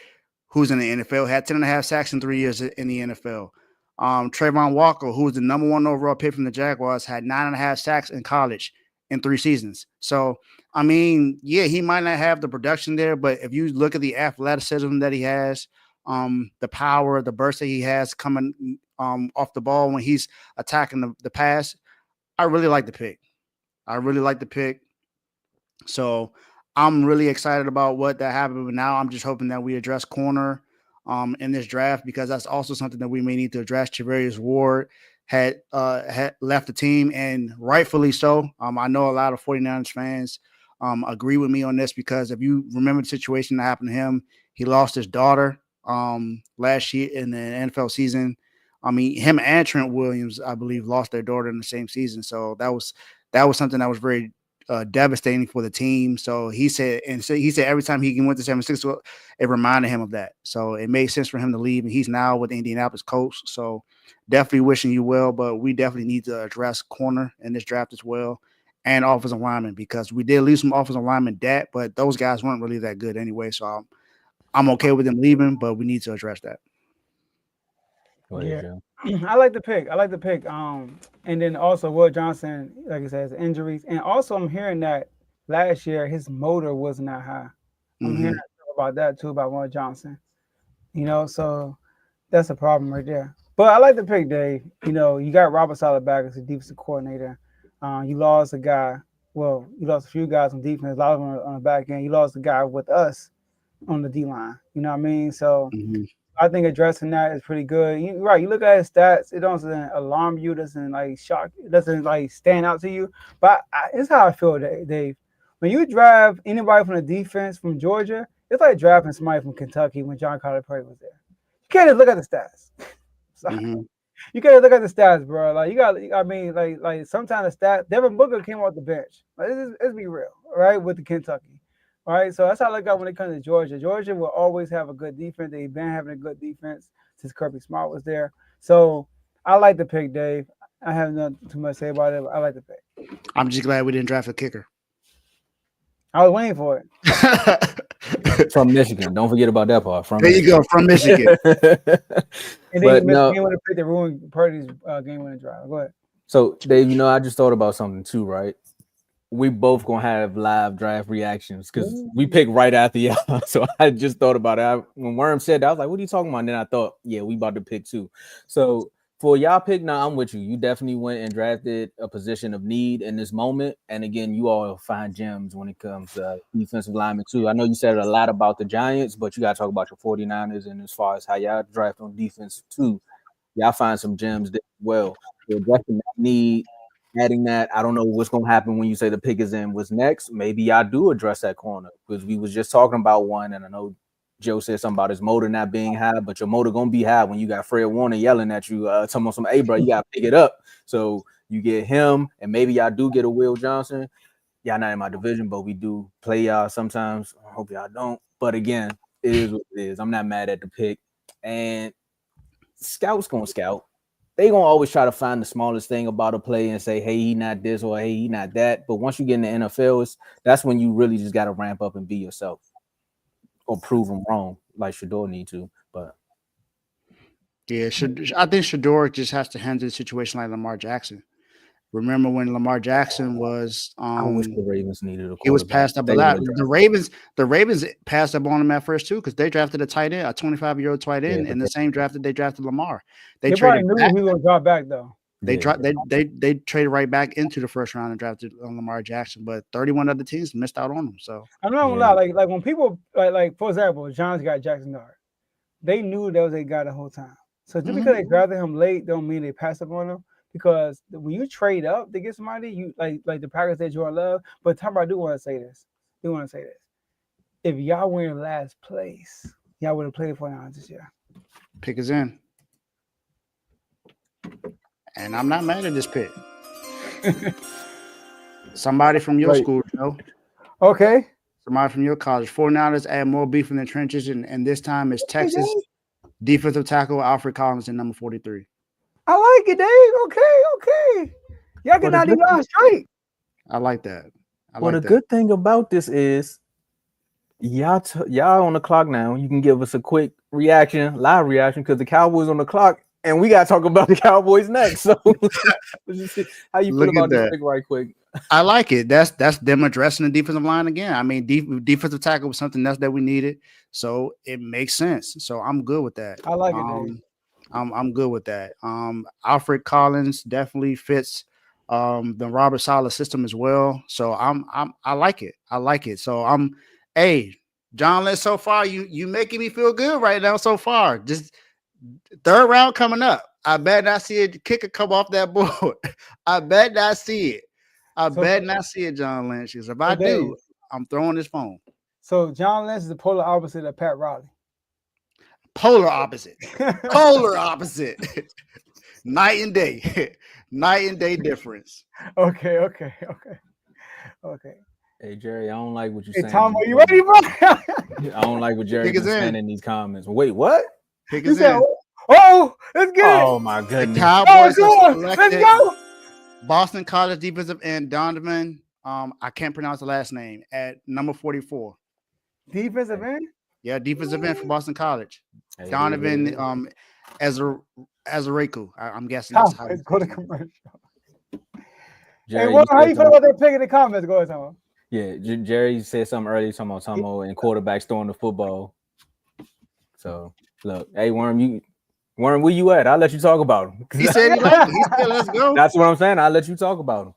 who's in the NFL, had 10.5 sacks in 3 years in the NFL. Trayvon Walker, who was the number 1 overall pick from the Jaguars, had 9.5 sacks in college in 3 seasons. So, I mean, yeah, he might not have the production there, but if you look at the athleticism that he has, the power, the burst that he has coming off the ball when he's attacking the pass, I really like the pick. So I'm really excited about what that happened. But now I'm just hoping that we address corner in this draft because that's also something that we may need to address. Charvarius Ward had left the team, and rightfully so. I know a lot of 49ers fans agree with me on this because if you remember the situation that happened to him, he lost his daughter last year in the NFL season. I mean, him and Trent Williams, I believe, lost their daughter in the same season. So that was something that was very devastating for the team. So he said every time he went to San Francisco, it reminded him of that. So it made sense for him to leave, and he's now with the Indianapolis Colts. So definitely wishing you well, but we definitely need to address corner in this draft as well, and offensive lineman because we did lose some offensive lineman depth, but those guys weren't really that good anyway. So I'm okay with them leaving, but we need to address that. Yeah, I like the pick. And then also Will Johnson, like I said, has injuries, and also I'm hearing that last year his motor was not high. I'm hearing about that too about Will Johnson. So that's a problem right there. But I like the pick, Dave. You got Robert Saleh back as a defensive coordinator. You lost a guy. Well, you lost a few guys on defense. A lot of them on the back end. You lost a guy with us on the D line. You know what I mean? So. I think addressing that is pretty good. You're right. You look at his stats; it doesn't alarm you, doesn't like shock, it doesn't like stand out to you. But it's how I feel, Dave. When you draft anybody from the defense from Georgia, it's like drafting somebody from Kentucky when John Calipari was there. You can't just look at the stats. Sorry. You gotta look at the stats, bro. Like you got, I mean, like sometimes the stats. Devin Booker came off the bench. Like let's be real, right? With the Kentucky, right? So that's how I look at when it comes to Georgia. Georgia will always have a good defense. They've been having a good defense since Kirby Smart was there. So I like the pick, Dave. I have nothing too much to say about it. But I like the pick. I'm just glad we didn't draft a kicker. I was waiting for it. From Michigan. Don't forget about that part. From There you go, from Michigan. And then But you missed no. the game winning pick to ruin Purdy's game winning drive. Go ahead. So, Dave, I just thought about something too, right? We both gonna have live draft reactions because we pick right after y'all. So I just thought about it. When Worm said that, I was like, what are you talking about? And then I thought, yeah, we about to pick too. So for y'all pick, now I'm with you. You definitely went and drafted a position of need in this moment. And again, you all find gems when it comes to defensive linemen too. I know you said a lot about the Giants, but you got to talk about your 49ers and as far as how y'all draft on defense too. Y'all find some gems there as well. So addressing that need, adding that, I don't know what's going to happen when you say the pick is in. What's next? Maybe y'all do address that corner because we was just talking about one, and I know Joe said something about his motor not being high, but your motor gonna be high when you got Fred Warner yelling at you, talking about some, hey, bro, you gotta pick it up. So you get him, and maybe y'all do get a Will Johnson. Y'all not in my division, but we do play y'all sometimes. I hope y'all don't. But again, it is what it is. I'm not mad at the pick. And scouts gonna scout. They gonna always try to find the smallest thing about a play and say, hey, he not this or hey, he not that. But once you get in the NFL, that's when you really just gotta ramp up and be yourself. Or prove them wrong, like Shador need to. But yeah, I think Shador just has to handle the situation like Lamar Jackson. Remember when Lamar Jackson was? I wish the Ravens needed a quarterback. He was passed up a lot. The Ravens passed up on him at first too because they drafted a tight end, a 25-year-old tight end, and the same drafted they drafted Lamar. They probably knew he was going to drop back though. They traded right back into the first round and drafted Lamar Jackson, but 31 other teams missed out on him. So I'm not gonna lie, like when people like for example, Giants got Jackson Dart, they knew that was a guy the whole time. So just because they drafted him late, don't mean they passed up on him. Because when you trade up to get somebody, you like the Packers that Jordan Love. But Tom, I do want to say this. If y'all were in last place, y'all would have played for now this year. Pick is in. And I'm not mad at this pick. Somebody from your school, Joe. Okay. Somebody from your college. 49ers add more beef in the trenches, and this time it's Texas defensive tackle Alfred Collins in number 43. I like it, Dave. Okay. Y'all get 99 straight. I like that. Well, the good thing about this is y'all on the clock now. You can give us a quick live reaction, because the Cowboys on the clock, and we got to talk about the Cowboys next. So how you feel about this pick right quick? I like it. That's them addressing the defensive line again. I mean, defensive tackle was something else that we needed, so it makes sense. So I'm good with that. I like it, Dave. I'm good with that. Alfred Collins definitely fits the Robert Saleh system as well. So I like it. I like it. So hey, John Lynch, so far you making me feel good right now so far. Just third round coming up. I bet not see a kicker come off that board. I bet not see it. Bet not see it, John Lynch. Because if I do, I'm throwing this phone. So John Lynch is the polar opposite of Pat Riley. Polar opposite. Night and day difference. Okay. Hey Jerry, I don't like what you're saying. Hey Tomo, you ready, bro? I don't like what Jerry is saying in these comments. Wait, what? Pick is in. Let's get it. Oh my goodness. The Cowboys let's go. Boston College defensive end Donovan. I can't pronounce the last name at number 44. Defensive end? Yeah, defensive end for Boston College. Donovan Azareku. I'm guessing that's how it's go to commercial. Jerry, hey, how you feel about that pick in the comments? Go ahead, Tomo. Yeah, Jerry said something earlier talking about Tomo and quarterbacks throwing the football. So look, hey Worm, where you at? I'll let you talk about him. He said he liked it. He said let's go. That's what I'm saying. I'll let you talk about him.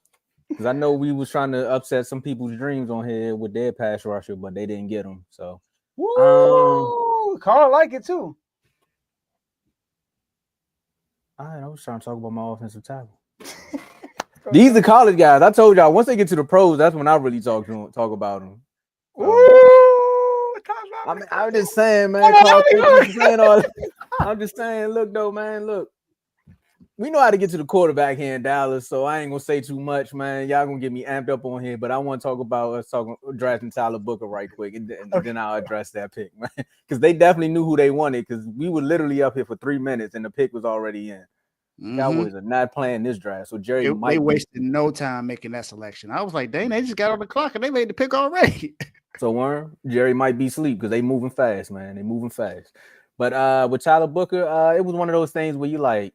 Because I know we was trying to upset some people's dreams on here with their pass rusher, but they didn't get him. So Carl like it too. All right, I was trying to talk about my offensive tackle. These are college guys. I told y'all once they get to the pros, that's when I really talk about them. I'm just saying, man. I'm just saying, look though, man. Look, we know how to get to the quarterback here in Dallas, so I ain't gonna say too much, man. Y'all gonna get me amped up on here, but I want to talk about us talking drafting Tyler Booker right quick, and then I'll address that pick, man, because they definitely knew who they wanted. Because we were literally up here for 3 minutes, and the pick was already in. Cowboys are not playing this draft, so Jerry they wasted no time making that selection. I was like, dang, they just got on the clock and they made the pick already. So Jerry might be asleep because they moving fast, man. They moving fast. But with Tyler Booker, it was one of those things where you like,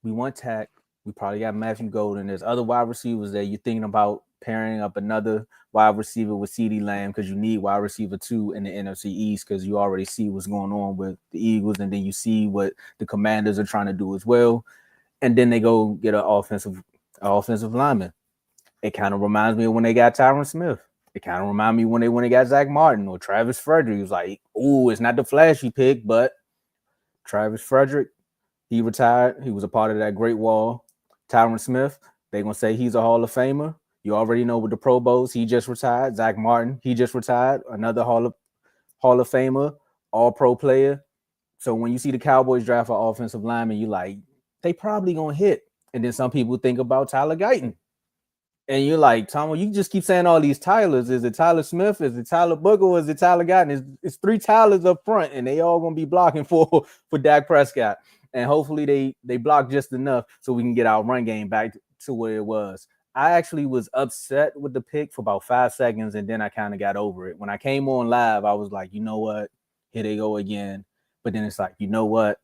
we want Tack. We probably got Matthew Golden. There's other wide receivers there. You're thinking about pairing up another wide receiver with CeeDee Lamb because you need wide receiver 2 in the NFC East because you already see what's going on with the Eagles, and then you see what the Commanders are trying to do as well. And then they go get an offensive lineman. It kind of reminds me of when they got Tyron Smith. It kind of reminds me when they got Zach Martin or Travis Frederick. It was like, ooh, it's not the flashy pick, but Travis Frederick, he retired. He was a part of that Great Wall. Tyron Smith, they're going to say he's a Hall of Famer. You already know with the Pro Bowls, he just retired. Zach Martin, he just retired. Another Hall of Famer, all-pro player. So when you see the Cowboys draft an offensive lineman, you like, they probably going to hit. And then some people think about Tyler Guyton. And you're like, Tomo, you just keep saying all these Tylers. Is it Tyler Smith? Is it Tyler Booker? Or is it Tyler Guyton? It's 3 Tylers up front, and they all going to be blocking for Dak Prescott. And hopefully they block just enough so we can get our run game back to where it was. I actually was upset with the pick for about 5 seconds, and then I kind of got over it. When I came on live, I was like, you know what? Here they go again. But then it's like, you know what?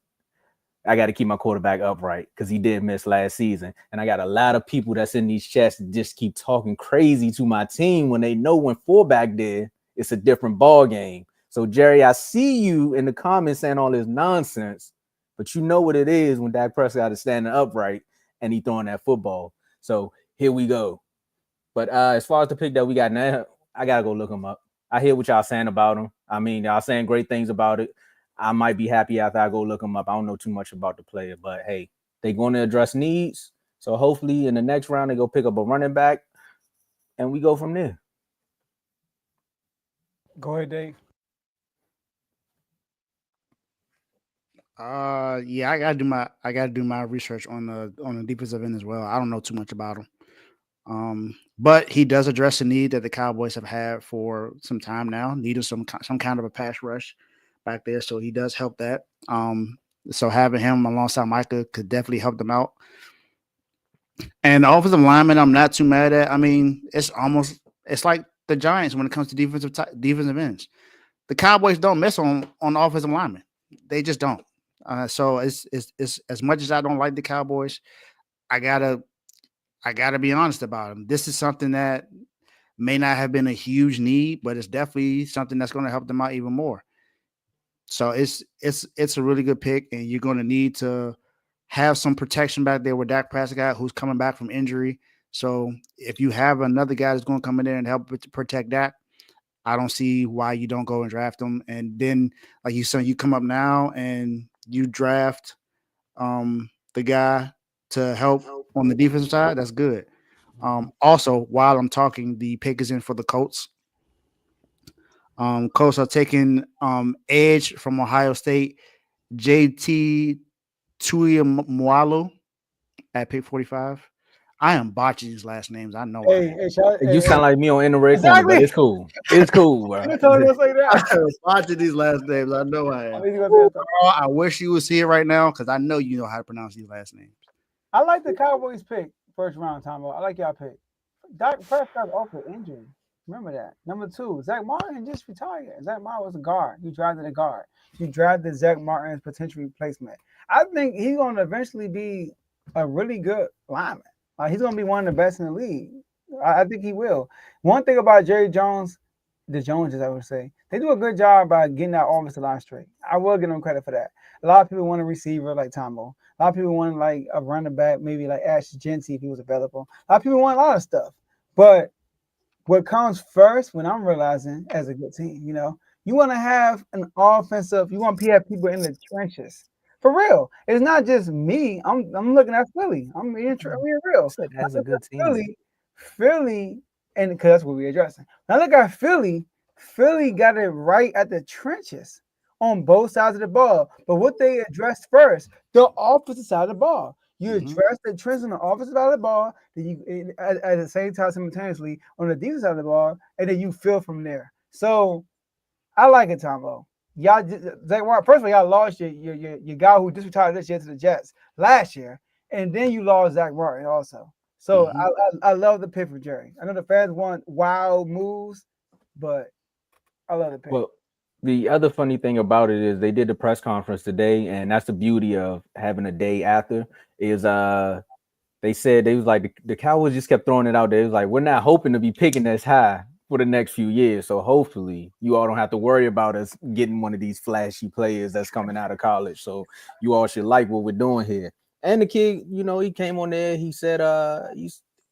I got to keep my quarterback upright because he did miss last season. And I got a lot of people that's in these chats that just keep talking crazy to my team when they know when fullback did, it's a different ball game. So, Jerry, I see you in the comments saying all this nonsense, but you know what it is when Dak Prescott is standing upright and he throwing that football. So here we go. But as far as the pick that we got now, I got to go look him up. I hear what y'all saying about him. I mean, y'all saying great things about it. I might be happy after I go look him up. I don't know too much about the player, but hey, they're going to address needs. So hopefully in the next round, they go pick up a running back and we go from there. Go ahead, Dave. Yeah, I gotta do my research on the defensive end as well. I don't know too much about him. But he does address the need that the Cowboys have had for some time now, needing some kind of a pass rush back there. So he does help that. So having him alongside Micah could definitely help them out. And the offensive lineman, I'm not too mad at. I mean, it's like the Giants when it comes to defensive ends. The Cowboys don't miss on the offensive lineman. They just don't. So it's as much as I don't like the Cowboys, I gotta be honest about them. This is something that may not have been a huge need, but it's definitely something that's going to help them out even more. So it's a really good pick, and you're going to need to have some protection back there with Dak Prescott, who's coming back from injury. So if you have another guy that's going to come in there and help protect Dak, I don't see why you don't go and draft him. And then, like you said, you come up now and you draft the guy to help on the defensive side. That's good. Also, while I'm talking, the pick is in for the Colts. Colts are taking edge from Ohio State, JT Tuiamalo at pick 45. I am botching these last names. I know. You sound like me on Interact, exactly. But it's cool. It's cool, bro. I'm botching these last names. I know I am. I wish you was here right now because I know you know how to pronounce these last names. I like the Cowboys pick first round, Tomo. I like y'all pick. Dak Prescott off with injury. Remember that. Number 2, Zach Martin just retired. Zach Martin was a guard. You drafted a guard. You drafted Zach Martin's potential replacement. I think he's going to eventually be a really good lineman. He's going to be one of the best in the league. I think he will. One thing about Jerry Jones, the Joneses, I would say, they do a good job by getting that offensive line straight. I will give them credit for that. A lot of people want a receiver like Tomo. A lot of people want like a running back, maybe like Ash Genty if he was available. A lot of people want a lot of stuff. But what comes first when I'm realizing as a good team, you want to have an offensive, you want to have people in the trenches. For real. It's not just me. I'm looking at Philly. I'm being real. As a good team. Philly, and because that's what we're addressing. Now look at Philly. Philly got it right at the trenches on both sides of the ball. But what they addressed first, the offensive side of the ball. You address the trends on the offensive side of the ball, then you at the same time simultaneously on the defensive side of the ball, and then you fill from there. So I like it, Tomo. Y'all, Zach Martin. First of all, y'all lost your guy who just retired this year to the Jets last year, and then you lost Zach Martin also. So I love the pick for Jerry. I know the fans want wild moves, but I love the pick. Well, the other funny thing about it is they did the press conference today, and that's the beauty of having a day after. Is they said they was like the Cowboys just kept throwing it out there. It was like we're not hoping to be picking as high for the next few years. So hopefully you all don't have to worry about us getting one of these flashy players that's coming out of college. So you all should like what we're doing here. And the kid, you know, he came on there. He said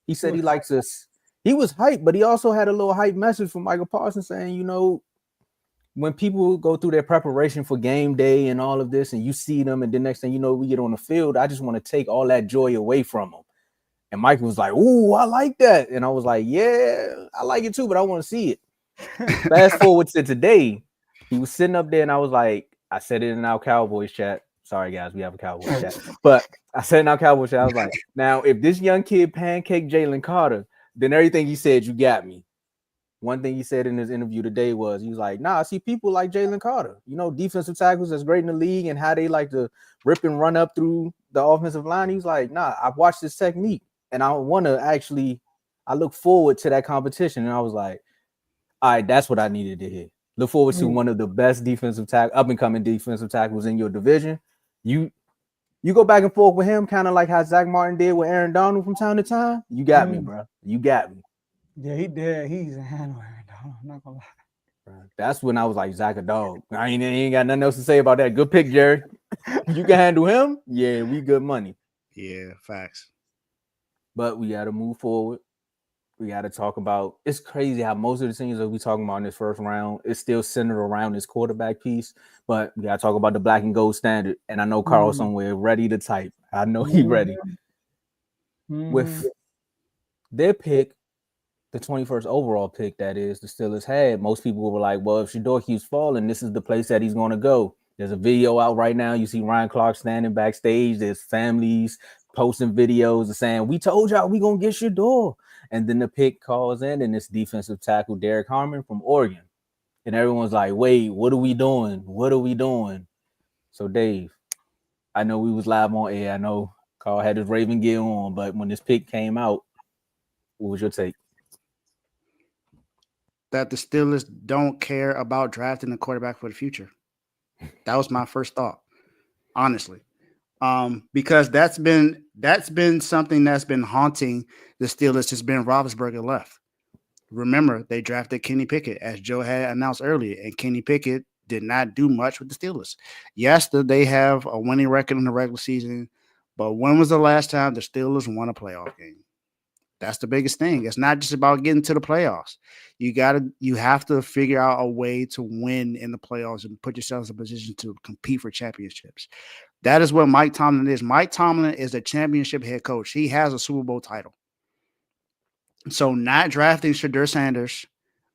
he said he likes us. He was hyped, but he also had a little hype message from Michael Parsons saying, you know, when people go through their preparation for game day and all of this, and you see them, and the next thing you know, we get on the field, I just want to take all that joy away from them. And Mike was like, "Ooh, I like that," and I was like, "Yeah, I like it too, but I want to see it." Fast forward to today, he was sitting up there, and I was like, I said it in our Cowboys chat. Sorry, guys, we have a Cowboys chat, but I said in our Cowboys chat, I was like, "Now, if this young kid pancaked Jalen Carter, then everything he said, you got me." One thing he said in his interview today was, he was like, "Nah, I see people like Jalen Carter, you know, defensive tackles that's great in the league and how they like to rip and run up through the offensive line." He's like, "Nah, I've watched this technique and I want to actually, I look forward to that competition." And I was like, all right, that's what I needed to hear. Look forward to one of the best up and coming defensive tackles in your division. You go back and forth with him, kind of like how Zach Martin did with Aaron Donald from time to time. You got me, bro. You got me. Yeah, he did. He's a handler. I'm not gonna lie. That's when I was like, Zach a dog. I ain't got nothing else to say about that. Good pick, Jerry. You can handle him. Yeah, we good money. Yeah, facts. But we got to move forward. We got to talk about. It's crazy how most of the things that we talking about in this first round is still centered around this quarterback piece. But we got to talk about the black and gold standard. And I know Carl somewhere ready to type. I know he ready. With their pick, the 21st overall pick, that is, the Steelers had, most people were like, well, if Shador keeps falling, this is the place that he's going to go. There's a video out right now. You see Ryan Clark standing backstage. There's families posting videos saying, we told y'all we going to get Shador. And then the pick calls in, and it's defensive tackle Derek Harmon from Oregon. And everyone's like, wait, what are we doing? What are we doing? So, Dave, I know we was live on air. I know Carl had his Raven gear on, but when this pick came out, what was your take? That the Steelers don't care about drafting a quarterback for the future. That was my first thought, honestly, because that's been something that's been haunting the Steelers since Ben Roethlisberger left. Remember, they drafted Kenny Pickett, as Joe had announced earlier, and Kenny Pickett did not do much with the Steelers. Yes, they have a winning record in the regular season, but when was the last time the Steelers won a playoff game? That's the biggest thing. It's not just about getting to the playoffs. You have to figure out a way to win in the playoffs and put yourselves in a position to compete for championships. That is what Mike Tomlin is. Mike Tomlin is a championship head coach. He has a Super Bowl title. So not drafting Shedeur Sanders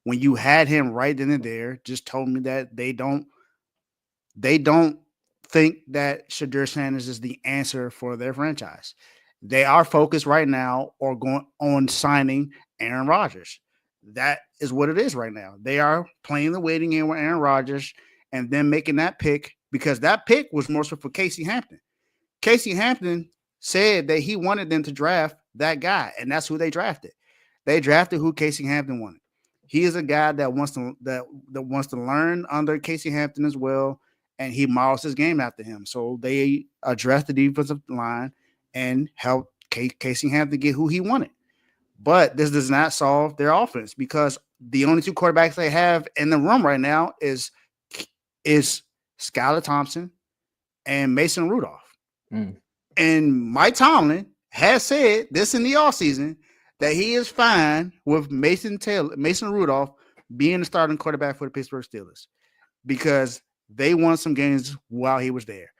when you had him right then and there just told me that they don't think that Shedeur Sanders is the answer for their franchise. They are focused right now or going on signing Aaron Rodgers. That is what it is right now. They are playing the waiting game with Aaron Rodgers and then making that pick, because that pick was more so for Casey Hampton. Casey Hampton said that he wanted them to draft that guy, and that's who they drafted. They drafted who Casey Hampton wanted. He is a guy that wants to learn under Casey Hampton as well, and he models his game after him. So they addressed the defensive line and help Casey Hampton get who he wanted. But this does not solve their offense, because the only two quarterbacks they have in the room right now is Skylar Thompson and Mason Rudolph. And Mike Tomlin has said this in the offseason that he is fine with Mason Rudolph being the starting quarterback for the Pittsburgh Steelers, because they won some games while he was there.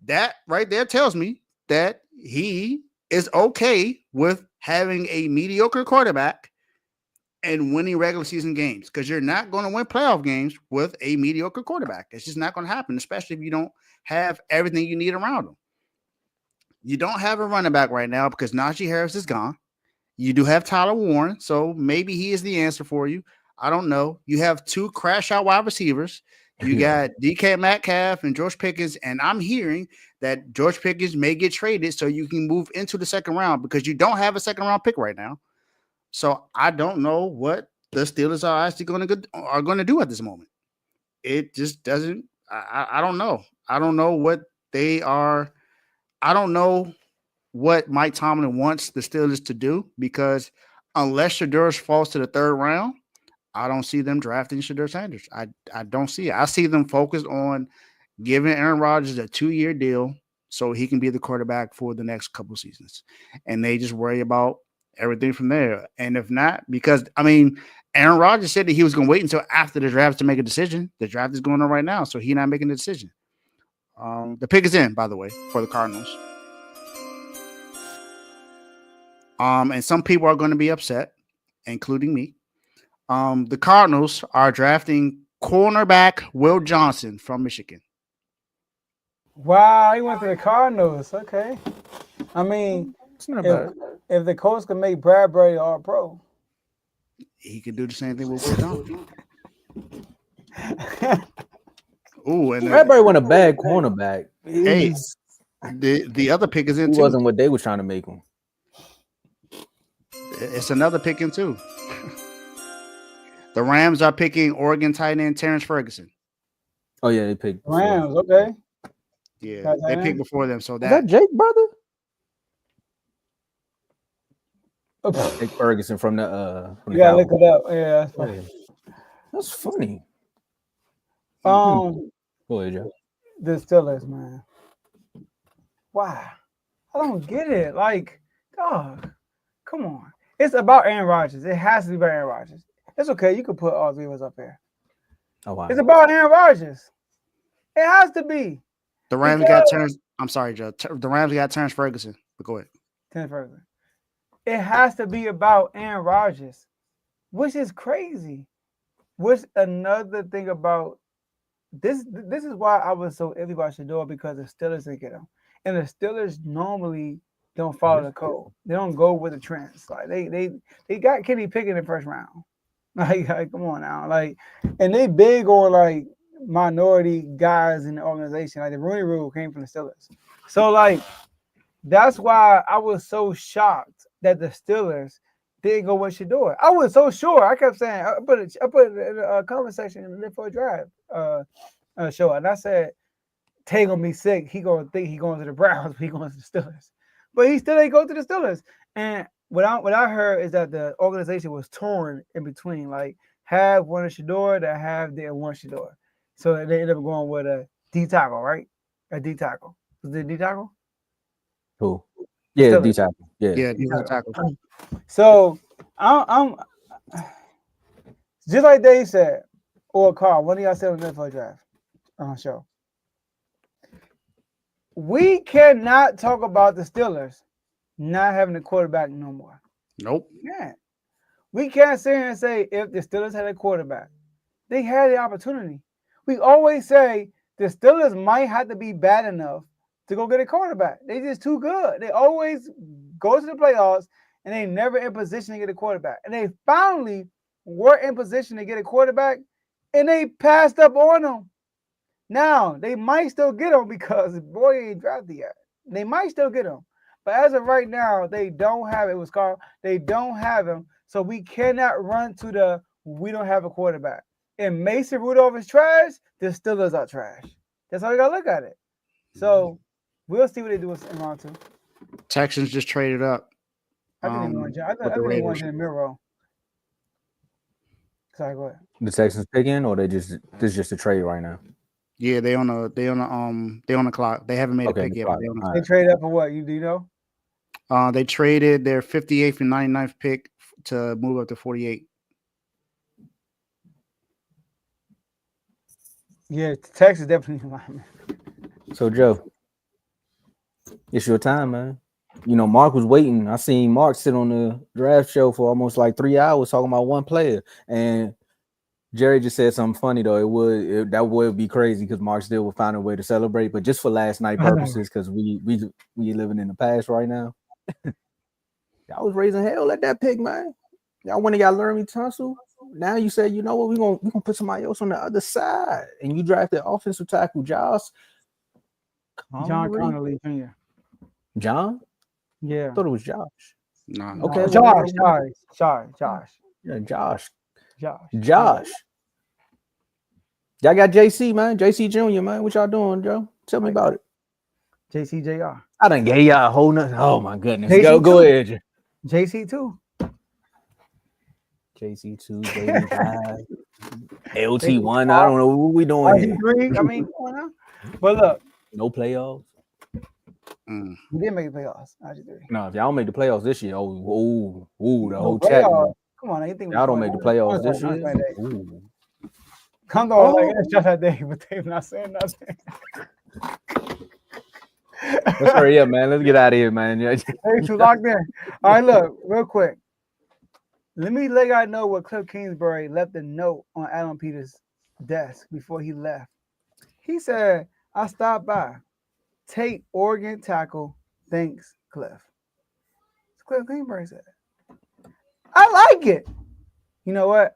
That right there tells me that he is okay with having a mediocre quarterback and winning regular season games, because you're not going to win playoff games with a mediocre quarterback. It's just not going to happen, especially if you don't have everything you need around him. You don't have a running back right now because Najee Harris is gone. You do have Tyler Warren, so maybe he is the answer for you. I don't know. You have 2 crash out wide receivers. You got DK Metcalf and George Pickens, and I'm hearing that George Pickens may get traded so you can move into the second round because you don't have a second round pick right now. So I don't know what the Steelers are actually going to do at this moment. It just doesn't. I don't know. I don't know what they are. I don't know what Mike Tomlin wants the Steelers to do because unless Shedeur falls to the 3rd round, I don't see them drafting Shedeur Sanders. I don't see it. I see them focused on giving Aaron Rodgers a 2-year deal so he can be the quarterback for the next couple of seasons. And they just worry about everything from there. And if not, because, Aaron Rodgers said that he was going to wait until after the draft to make a decision. The draft is going on right now, so he's not making a decision. The pick is in, by the way, for the Cardinals. And some people are going to be upset, including me. The Cardinals are drafting cornerback Will Johnson from Michigan. Wow, he went to the Cardinals. Okay. It's not bad. If the Colts can make Bradbury all pro. He can do the same thing with Will Johnson. Ooh, and Bradbury went a bad cornerback. Hey, the other pick is in He too. wasn't what they were trying to make him. It's another pick in too. The Rams are picking Oregon tight end Terrence Ferguson. Oh yeah, they picked Rams. Okay. Yeah, they picked before them. So Is that Jake brother? Jake Ferguson from the you gotta look it up. Yeah, that's funny. That's funny. Go ahead, Joe. The Steelers, man. Why? I don't get it. Like, dog, come on. It's about Aaron Rodgers. It has to be about Aaron Rodgers. It's okay. You can put all 3 of us up there. Oh wow. It's about Aaron Rodgers. It has to be. The Rams got Terrence. I'm sorry, Joe. The Rams got Terrence Ferguson. But go ahead. Terrence Ferguson. It has to be about Aaron Rodgers, which is crazy. Which another thing about this is why I was so iffy about Shedeur because the Steelers didn't get him. And the Steelers normally don't follow the code. They don't go with the trends. Like they got Kenny Pickett in the 1st round. Like come on now. Like, and they big on like minority guys in the organization. Like the Rooney Rule came from the Steelers. So like that's why I was so shocked that the Steelers didn't go with Shedeur. I was so sure. I kept saying I put it in a comment section in the for a drive show, and I said Tay gonna be sick. He gonna think he going to the Browns, but he going to the Steelers. But he still ain't go to the Steelers. And what I heard is that the organization was torn in between, like have one of Shedeur, that have their one Shedeur. So they ended up going with a D tackle, right? A D tackle. Was it a D tackle? Who? Yeah, D tackle. Yeah, D tackle. So I'm just like Dave said, or Carl, one of y'all said on the NFL draft show. We cannot talk about the Steelers not having a quarterback no more. Nope. Yeah. We can't sit here and say if the Steelers had a quarterback, they had the opportunity. We always say the Steelers might have to be bad enough to go get a quarterback. They just too good. They always go to the playoffs and they never in position to get a quarterback. And they finally were in position to get a quarterback and they passed up on them. Now, they might still get him because boy ain't drafted yet. They might still get him. But as of right now, they don't have it. Was called they don't have him. So we cannot run to the we don't have a quarterback. And Mason Rudolph is trash, the Steelers are trash. That's how you gotta look at it. So we'll see what they do in round 2. Texans just traded up. I think they want in the mirror. Sorry, go ahead. The Texans picking, or this is just a trade right now? Yeah, they on the clock. They haven't made a pick yet. They traded up for what? Do you know? They traded their 58th and 99th pick to move up to 48. Yeah, Texas definitely lineman. So Joe, it's your time, man. You know, Mark was waiting. I seen Mark sit on the draft show for almost like 3 hours talking about one player. And Jerry just said something funny though. That would be crazy because Mark still would find a way to celebrate, but just for last night I know. purposes, because we living in the past right now. Y'all was raising hell at that pick, man. Y'all went and got Laramie Tunsil. Now you say, you know what, we gonna put somebody else on the other side, and you drafted offensive tackle Josh John Connery? Connolly Jr. John? Yeah. I thought it was Josh. No. Okay, Josh. Yeah, Josh. Josh. Y'all got JC, man. JC Jr., man. What y'all doing, Joe? Tell me about it. JCJR. I done gave y'all a whole nother. Oh my goodness. JC Go too. ahead. JC2. JC2, JD5, LT1. I don't know what we doing here. RG3. I mean, come on now. But look, No playoffs. we didn't make the playoffs. RG3. No, if y'all don't make the playoffs this year, the whole No chat. playoffs. Come on, now, you think Y'all don't make the playoffs this year. Ooh. Come on, like that's just that day, but they're not saying nothing. Let's hurry up, man. Let's get out of here, man. Hey, too locked in. All right, look, real quick. Let me let y'all know what Cliff Kingsbury left a note on Alan Peters' desk before he left. He said, I stopped by. Take Oregon tackle. Thanks, Cliff. That's what Cliff Kingsbury said. I like it. You know what?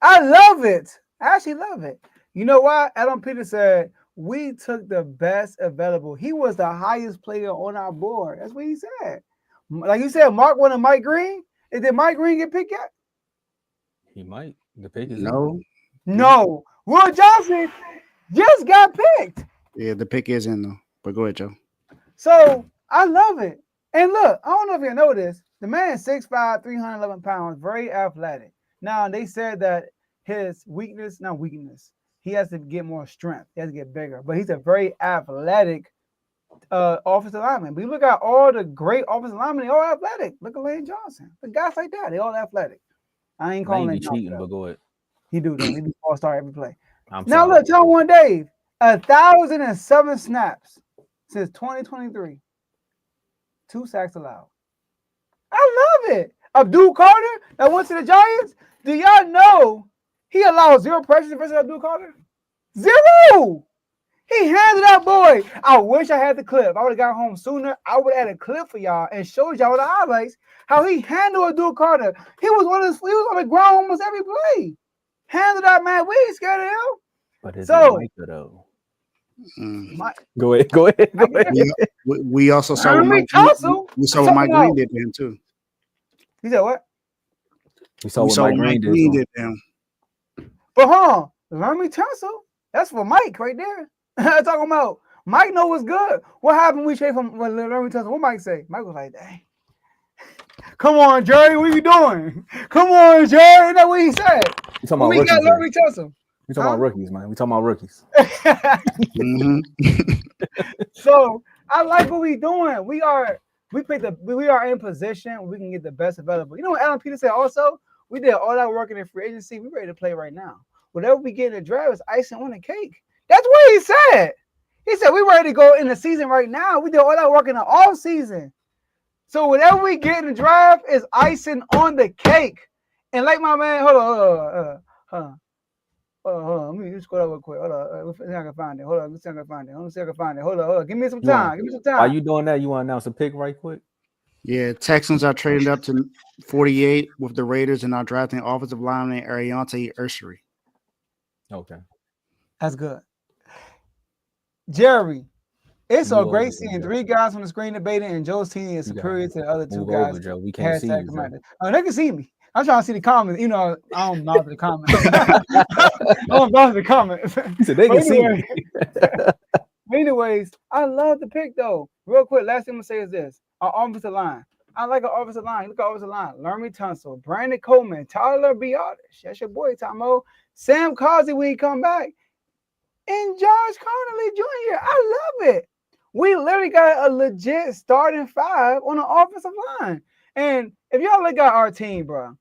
I love it. I actually love it. You know why? Alan Peters said, we took the best available. He was the highest player on our board. That's what he said. Like you said, Mark wanted Mike Green. Did Mike Green get picked yet? He might. The pick is No. No. Will Johnson just got picked. Yeah, the pick is in though. But go ahead, Joe. So I love it. And look, I don't know if you know this. The man is 6'5", 311 pounds, very athletic. Now, they said that his not weakness, he has to get more strength. He has to get bigger. But he's a very athletic offensive lineman. But you look at all the great offensive linemen, they all athletic. Look at Lane Johnson. The guys like that, they all athletic. I ain't calling him cheating, but go ahead. He do though. He be all-star every play. Now look, tell one Dave, 1,007 snaps since 2023. 2 sacks allowed. I love it. Abdul Carter that went to the Giants. Do y'all know he allowed 0 pressures versus Abdul Carter? 0. He handed that boy. I wish I had the clip. I would have got home sooner. I would have had a clip for y'all and showed y'all the highlights how he handled Abdul Carter. He was on the ground almost every play. Handled that man. We ain't scared of him. But it's Micah though. Go ahead. We also saw we saw what Mike Green did to him too. You said what? We saw what Mike Green did to him. But Laramie Tunsil, that's for Mike right there. Talking about Mike know what's good. What happened when we trade from Laramie Tunsil? What Mike say? Mike was like, dang. Come on, Jerry, what are you doing? Come on, Jerry. Isn't that what he said? You talking about we got Laramie Tunsil. We talking about rookies, man. We talking about rookies. So I like what we doing. We are in position. We can get the best available. You know what Alan Peters said also? We did all that work in the free agency. We ready to play right now. Whatever we get in the draft is icing on the cake. That's what he said. He said we ready to go in the season right now. We did all that work in the off season. So whatever we get in the draft is icing on the cake. And like my man, hold on. Let me just go real quick. Hold on. Let's see if I can find it. Hold on. Hold on. Give me some time. While you doing that, you want to announce a pick right quick? Yeah, Texans are trading up to 48 with the Raiders and are drafting offensive lineman Ariante Ursery. Okay. That's good. Jerry, it's so great seeing 3 guys on the screen debating, and Joe's team is superior to the other 2 guys. Over, Joe. We can't see you, oh, they can see me. I'm trying to see the comments. You know, I don't know the comments. I don't know the comments. He said they can see me. Anyways, I love the pick, though. Real quick, last thing I'm going to say is this. Our offensive line. I like our offensive line. Look at our offensive line. Laramie Tunsil, Brandon Coleman, Tyler Biotish. That's your boy, Tomo. Sam Cosby when he come back. And Josh Connolly Jr. I love it. We literally got a legit starting 5 on the offensive line. And if y'all look at our team, bro,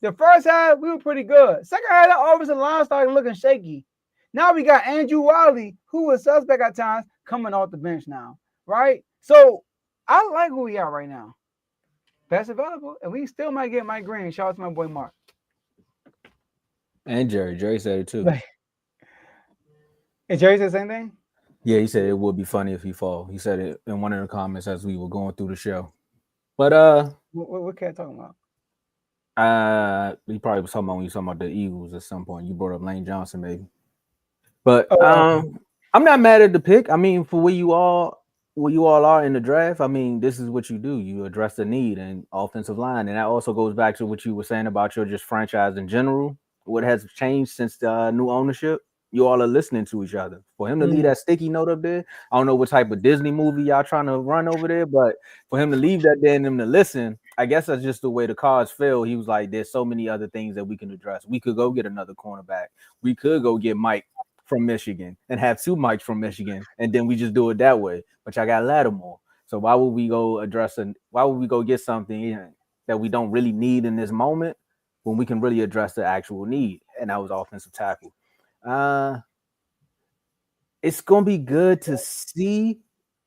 the first half, we were pretty good. Second half, the offensive line started looking shaky. Now we got Andrew Wiley, who was suspect at times, coming off the bench now, right? So I like who we are right now. Best available, and we still might get Mike Green. Shout out to my boy Mark. And Jerry said it too. Like, and Jerry said the same thing. Yeah, he said it would be funny if he fall. He said it in one of the comments as we were going through the show. But What cat talking about? he probably was talking about when you talking about the Eagles at some point. You brought up Lane Johnson, maybe. But Oh, okay. I'm not mad at the pick. I mean, for where you all are in the draft, I mean, this is what you do. You address the need and offensive line. And that also goes back to what you were saying about your just franchise in general. What has changed since the new ownership? You all are listening to each other. For him to leave that sticky note up there, I don't know what type of Disney movie y'all trying to run over there, but for him to leave that there and them to listen, I guess that's just the way the cards fell. He was like, there's so many other things that we can address. We could go get another cornerback. We could go get Mike from Michigan and have two Mikes from Michigan, and then we just do it that way. But I got Lattimore, so why would we go why would we go get something that we don't really need in this moment when we can really address the actual need? And that was offensive tackle. Uh, it's gonna be good to see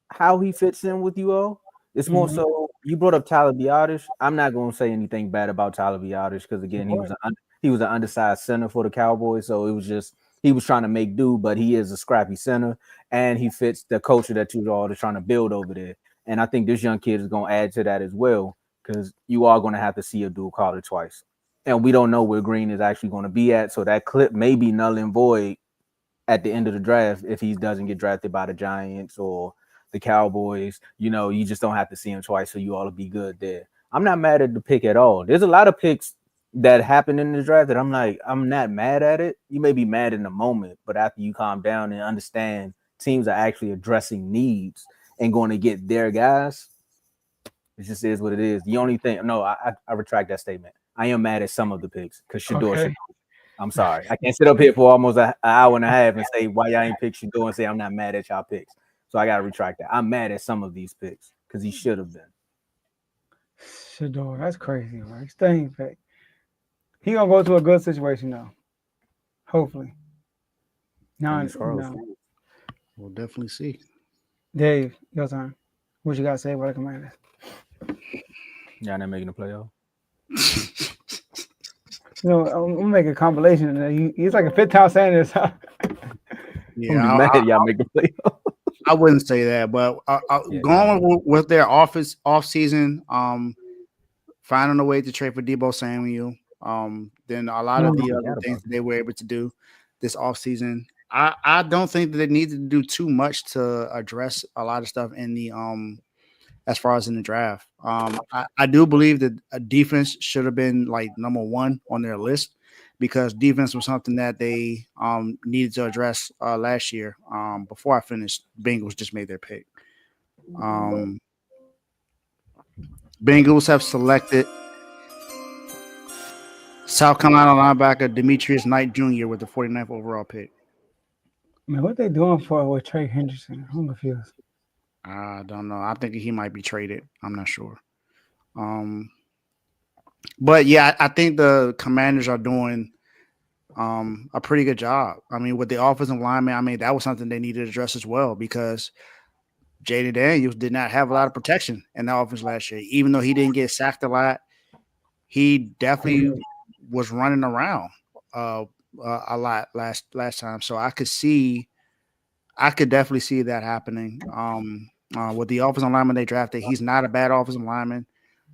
how he fits in with you all. It's more so you brought up Tyler Biadasz. I'm not gonna say anything bad about Tyler Biadasz because again he was an undersized center for the Cowboys, so it was just he was trying to make do, but he is a scrappy center and he fits the culture that you all are trying to build over there. And I think this young kid is gonna add to that as well because you are gonna have to see a dual collar twice, and we don't know where Green is actually going to be at, so that clip may be null and void at the end of the draft if he doesn't get drafted by the Giants or the Cowboys. You know, you just don't have to see him twice, so you ought to be good there. I'm not mad at the pick at all. There's a lot of picks that happen in the draft that I'm like, I'm not mad at it. You may be mad in the moment, but after you calm down and understand teams are actually addressing needs and going to get their guys, it just is what it is. The only thing, no, I retract that statement. I am mad at some of the picks because Shador should. I'm sorry. I can't sit up here for almost an hour and a half and say why y'all ain't pick Shador and say I'm not mad at y'all picks. So I got to retract that. I'm mad at some of these picks because he should have been. Shador, that's crazy, right? Staying pick. He gonna go to a good situation now. Hopefully. Now, We'll definitely see. Dave, your turn. What you got to say about the Commanders? Y'all not making the playoff. You know, I'm gonna make a compilation. He's like a fifth time saying this. Yeah, mad y'all make the playoff. I wouldn't say that, but going with their off season, finding a way to trade for Deebo Samuel, then a lot of the other things that they were able to do this off season. I don't think that they needed to do too much to address a lot of stuff in the as far as in the draft. I do believe that a defense should have been like number one on their list because defense was something that they needed to address last year. Before I finished, Bengals just made their pick. Bengals have selected South Carolina linebacker Demetrius Knight Jr. with the 49th overall pick. Man, what they doing with Trey Henderson? I'm confused. I don't know. I think he might be traded. I'm not sure. But yeah, I think the Commanders are doing a pretty good job. I mean, with the offensive lineman, I mean, that was something they needed to address as well because Jaden Daniels did not have a lot of protection in the offense last year. Even though he didn't get sacked a lot, he definitely was running around a lot last time. So I could definitely see that happening. With the offensive lineman they drafted, he's not a bad offensive lineman.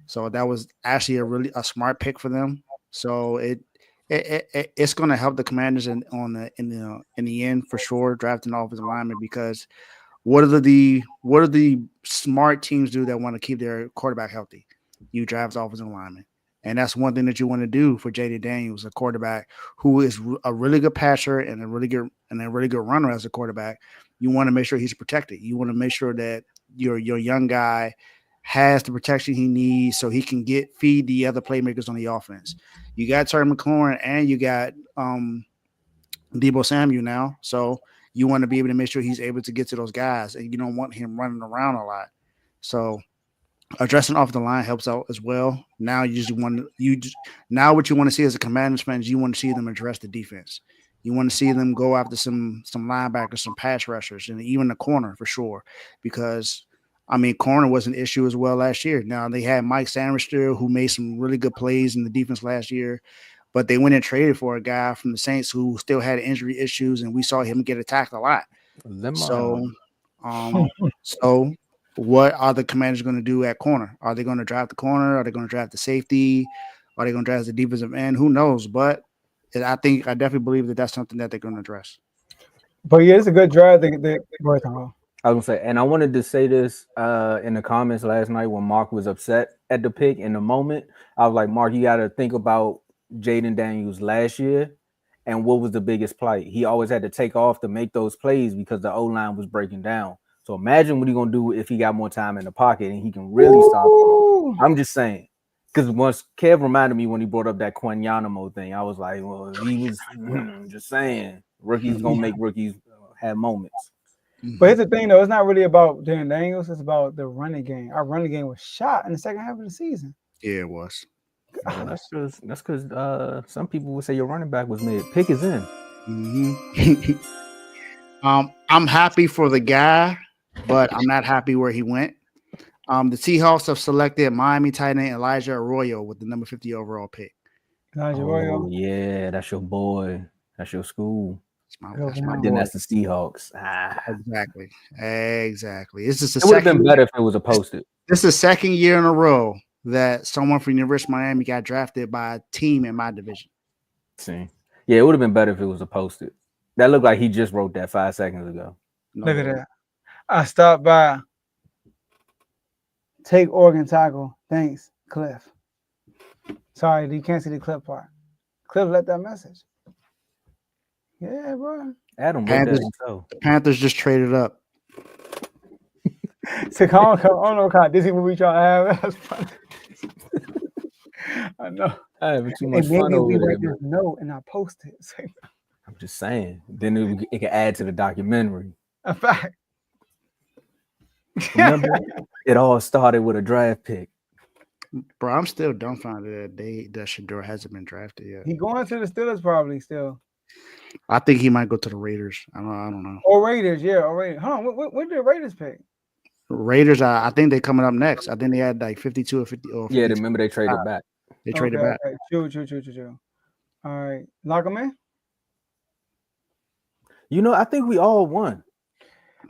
So that was actually a smart pick for them. So it's going to help the Commanders in the end for sure, drafting an offensive lineman because what do the smart teams do that want to keep their quarterback healthy? You draft offensive lineman. And that's one thing that you want to do for Jaden Daniels, a quarterback who is a really good passer and a really good runner as a quarterback. You want to make sure he's protected. You want to make sure that your young guy has the protection he needs so he can feed the other playmakers on the offense. You got Terry McLaurin and you got Deebo Samuel now. So you want to be able to make sure he's able to get to those guys and you don't want him running around a lot. So addressing off the line helps out as well. Now what you want to see as a Commanders fan is you want to see them address the defense. You want to see them go after some linebackers, some pass rushers, and even the corner for sure. Because I mean, corner was an issue as well last year. Now they had Mike Sanders who made some really good plays in the defense last year, but they went and traded for a guy from the Saints who still had injury issues, and we saw him get attacked a lot. So, so what are the Commanders going to do at corner? Are they going to draft the corner? Are they going to draft the safety? Are they going to draft the defensive end? Who knows? But I definitely believe that that's something that they're going to address. But yeah, it's a good draft. I was gonna say, and I wanted to say this in the comments last night when Mark was upset at the pick. In the moment, I was like, Mark, you got to think about Jaden Daniels last year and what was the biggest plight. He always had to take off to make those plays because the O-line was breaking down. So imagine what he's gonna do if he got more time in the pocket and he can really stop. I'm just saying, because once Kev reminded me when he brought up that Quinyanamo thing, I was like, well, he was just saying rookies gonna make rookies have moments. But here's the thing, though, it's not really about Jaden Daniels, it's about the running game. Our running game was shot in the second half of the season. Yeah, it was. That's because some people would say your running back was mid. Pick is in. Mm-hmm. I'm happy for the guy, but I'm not happy where he went. The Seahawks have selected Miami tight end Elijah Arroyo with the number 50 overall pick. Elijah Arroyo. Yeah, that's your boy. That's your school. That's my then that's the Seahawks. Exactly. It's just it would have been better if it was a posted. This is the second year in a row that someone from University of Miami got drafted by a team in my division. See, yeah, it would have been better if it was a posted. That looked like he just wrote that 5 seconds ago. Look at that. I stopped by. Take Oregon tackle. Thanks, Cliff. Sorry, you can't see the Cliff part. Cliff left that message. Yeah, bro. Adam The Panthers just traded up. So I don't know what kind of Disney movie y'all have. That's funny. I know. I have too much fun over there. This note and I post it. I'm just saying. Then it can add to the documentary. A fact. Remember, it all started with a draft pick. Bro, I'm still dumbfounded that Shador hasn't been drafted yet. He going to the Steelers probably still. I think he might go to the Raiders. I don't know. Or Raiders, yeah. Or Raiders. Hold on. What did the Raiders pick? Raiders, I think they're coming up next. I think they had like 52 or 50. Or 52. Yeah, remember they traded back. They traded back. Okay. True. All right. Lock them in? You know, I think we all won.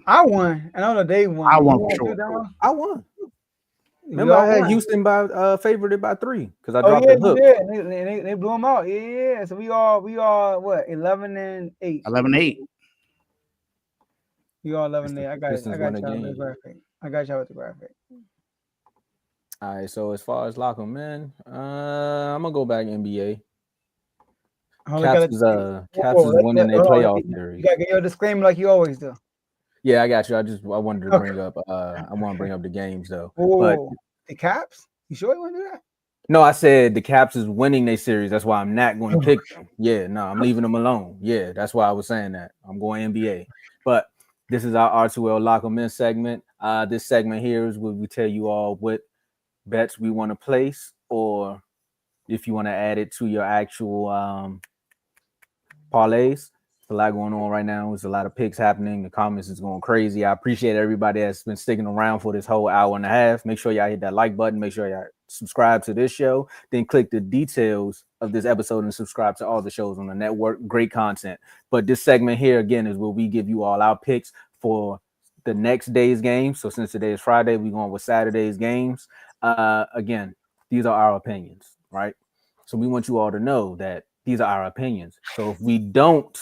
I won. I know they won. I won for sure. I won. Remember, I had Houston by favorited by 3 because I dropped the hook. Yeah, they blew them out. Yeah. So we all what 11-8. 11-8. We all 11-8. I got y'all with the graphic. All right. So as far as lock them in, I'm gonna go back NBA. Caps is winning their playoff series. You gotta get your disclaimer like you always do. Yeah, I got you. I wanted to bring up. I want to bring up the games though. But the Caps? You sure you want to do that? No, I said the Caps is winning their series. That's why I'm not going to pick them. Yeah, no, I'm leaving them alone. Yeah, that's why I was saying that. I'm going NBA. But this is our R2L Lock 'em In segment. This segment here is where we tell you all what bets we want to place, or if you want to add it to your actual parlays. There's a lot going on right now. There's a lot of picks happening. The comments is going crazy. I appreciate everybody that's been sticking around for this whole hour and a half. Make sure y'all hit that like button. Make sure y'all subscribe to this show. Then click the details of this episode and subscribe to all the shows on the network. Great content. But this segment here, again, is where we give you all our picks for the next day's games. So since today is Friday, we're going with Saturday's games. Again, these are our opinions, right? So we want you all to know that these are our opinions. So if we don't,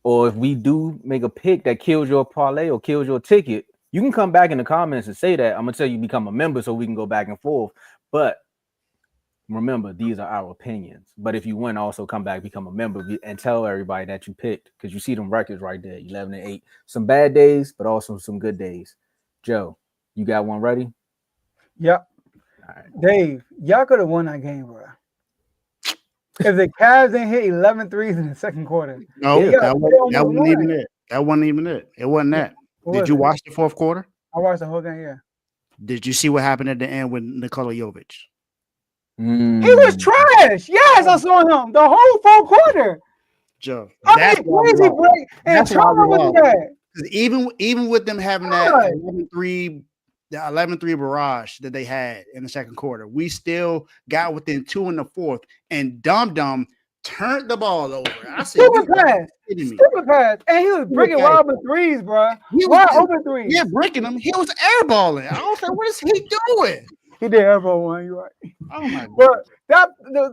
or if we do make a pick that kills your parlay or kills your ticket, you can come back in the comments and say that. I'm going to tell you become a member so we can go back and forth. But remember, these are our opinions. But if you win, also come back, become a member, and tell everybody that you picked, because you see them records right there, 11-8. Some bad days, but also some good days. Joe, you got one ready? Yep. All right. Dave, y'all could have won that game, bro. If the Cavs didn't hit 11 threes in the second quarter. No, that wasn't even it. That wasn't even it. It wasn't that. Did you watch the fourth quarter? I watched the whole game, yeah. Did you see what happened at the end with Nikola Jovic? He was trash. Yes, I saw him the whole fourth quarter. Joe, that's crazy break. And Tomo was that. Even with them having that 11-3 the 11-3 barrage that they had in the second quarter. We still got within 2 in the fourth, and Dum turned the ball over. I said, stupid pass, and he was breaking wide open threes, bro. Wide open threes. Yeah, breaking them. He was airballing. I was like, what is he doing? He did airball one. You're right. Oh my god.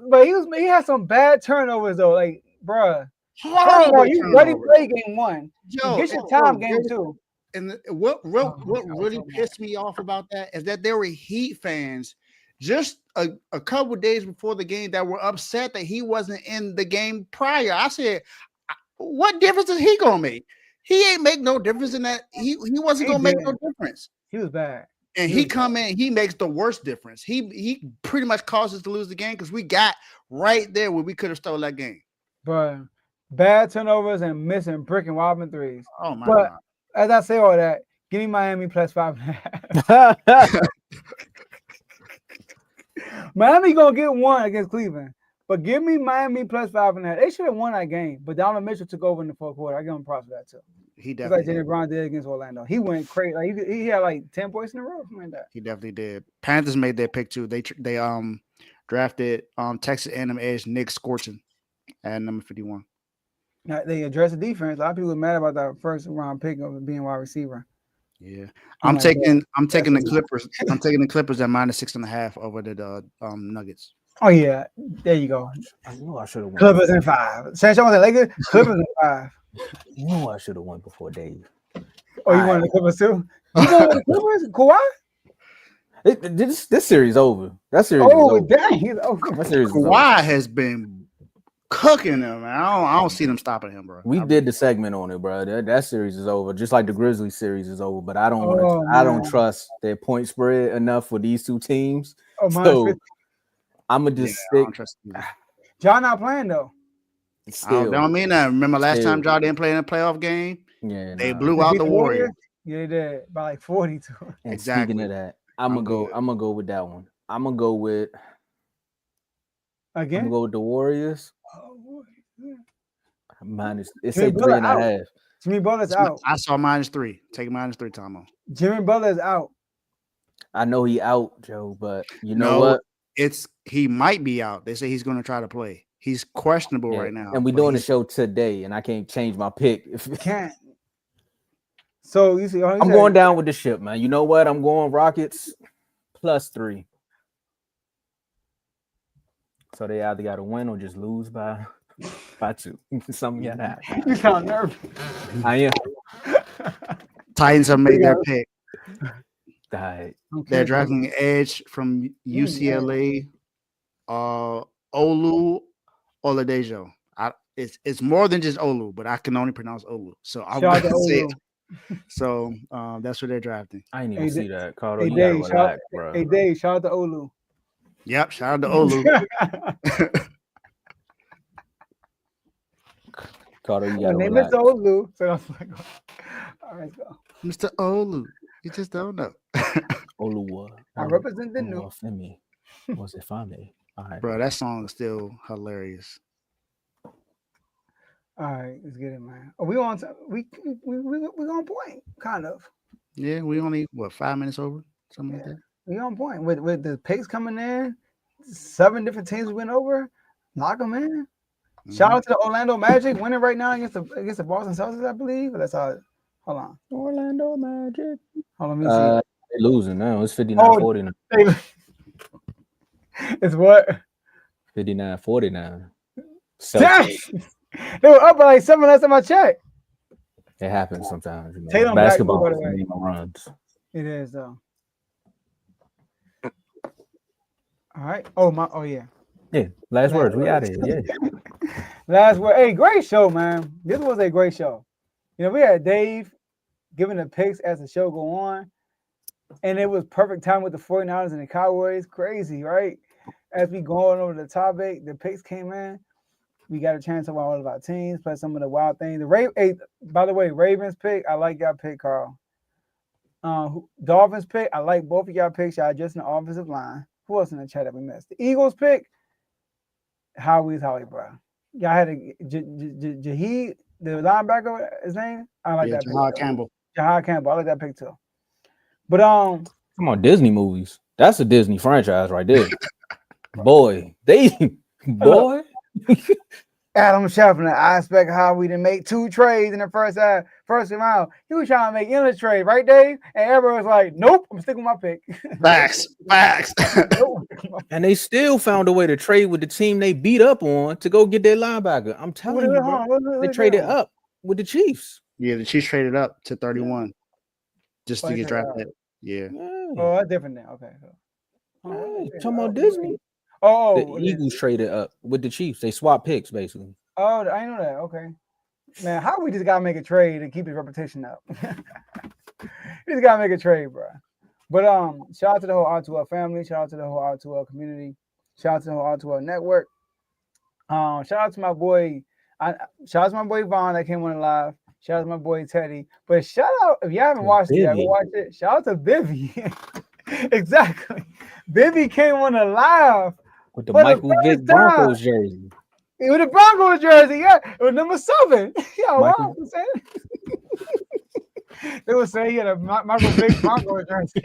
But he had some bad turnovers though. Like, bro, you ready play game one. Yo, you get your time game two. And what really pissed me off about that is that there were Heat fans just a couple of days before the game that were upset that he wasn't in the game prior. I said, what difference is he gonna make? He ain't make no difference in that. He wasn't gonna make no difference. He was bad. And he come in, he makes the worst difference. He pretty much caused us to lose the game because we got right there where we could have stole that game. Bro, bad turnovers and missing brick and wobbling threes. Oh my god. As I say all that, give me Miami plus 5.5. Miami gonna get one against Cleveland, but give me Miami plus 5.5. They should have won that game, but Donovan Mitchell took over in the fourth quarter. I give him props for that too. He definitely like Jalen Brown did against Orlando. He went crazy. Like he had like 10 points in a row, something like that. He definitely did. Panthers made their pick too. They drafted Texas A&M edge Nick Scorton at number 51. Now, they addressed the defense. A lot of people were mad about that first round pick of being wide receiver. Yeah, I'm taking the Clippers. I'm taking the Clippers at -6.5 over the Nuggets. Oh yeah, there you go. I knew I should have won. Clippers in 5. Sancho was Lakers. Clippers in 5. You know I should have won before Dave. Oh, you wanted the Clippers too? You going to the Clippers? Kawhi? This series over. That series. Oh is over. dang, he's over. That series is Kawhi over. has been cooking them, man. I don't see them stopping him, bro. We did the segment on it, bro. That series is over, just like the Grizzlies series is over. But I don't want to. I don't trust their point spread enough for these two teams. So I'm gonna just stick. John not playing though. Still, don't mean that. Remember last time John didn't play in a playoff game? Yeah, they blew out the Warriors. Yeah, they did by like 42. And exactly. Speaking of that, I'm gonna go with that one. I'm gonna go with again. I'm gonna go with the Warriors. Minus, it Jimmy said Butler 3.5. Jimmy Butler's out. I saw -3. Take -3, Tomo. Jimmy Butler's out. I know he out, Joe, but you know what? He might be out. They say he's going to try to play. He's questionable right now. And we're doing the show today, and I can't change my pick. If you can't. So you see, I'm going down with the ship, man. You know what? I'm going Rockets +3. So they either got to win or just lose by 2. Something got to happen. You sound nervous. I am. Titans have made their pick. Okay. They're drafting edge from UCLA, Olu Oladejo. It's more than just Olu, but I can only pronounce Olu. So I'm going to say it. So that's what they're drafting. I didn't even see that. Carter, you gotta relax, bro. Hey, Dave, shout out to Olu. Yep, shout out to Olu. Carter, you gotta relax. Mr. Olu. So I was like, all right, go. Mr. Olu. You just don't know. Olu. I represent the new. Was it funny? All right, bro. That song is still hilarious. All right, let's get it, man. We on point, kind of. Yeah, we only 5 minutes over, something like that. We on point with the picks coming in. 7 different teams we went over. Knock them in. Mm-hmm. Shout out to the Orlando Magic winning right now against the Boston Celtics, I believe. That's how. Hold on. Orlando Magic. Hold on, let me see. They're losing now. It's 59-49. It's what? 59-49. They were up by like 7 last time I checked. It happens sometimes. You know. Basketball runs. It is though. All right. Oh yeah. Yeah. Last words. We out of here. Yeah. Last word. Hey, great show, man. This was a great show. You know, we had Dave giving the picks as the show go on, and it was perfect time with the 49ers and the Cowboys. Crazy, right? As we going over the topic, the picks came in. We got a chance to watch all of our teams, play some of the wild things. By the way, Ravens pick, I like y'all pick, Carl. Dolphins pick, I like both of y'all picks. Y'all just in the offensive line. Who else in the chat that we missed? The Eagles pick, Howie, bro. Y'all had a Jaheed, the linebacker, his name. I like that pick. Jahad Campbell. Jahad Campbell. I like that pick too. But Come on, Disney movies. That's a Disney franchise right there. Boy, boy. Adam Scheffler, I expect how we didn't make 2 trades in the first round. He was trying to make endless trade, right, Dave? And everyone was like, "Nope, I'm sticking with my pick." Facts. Nope. And they still found a way to trade with the team they beat up on to go get their linebacker. I'm telling you, bro. They traded up with the Chiefs. Yeah, the Chiefs traded up to 31 just to get drafted. Yeah. Oh, that's different now. Okay. Talking about Disney. The Eagles traded up with the Chiefs. They swapped picks, basically. Oh, I know that. Okay. Man, how we just gotta make a trade to keep his reputation up? We just gotta make a trade, bro. But shout out to the whole R2L family. Shout out to the whole R2L community. Shout out to the whole R2L network. Shout out to my boy. Shout out to my boy Vaughn that came on the live. Shout out to my boy Teddy. But shout out, if you haven't watched it, go watch it. Shout out to Bivy. Exactly. Bivy came on the live with the Michael Vick Broncos jersey. With the Broncos jersey, yeah. It was number 7. Yeah, wow. They were saying he had a Michael Vick Broncos jersey.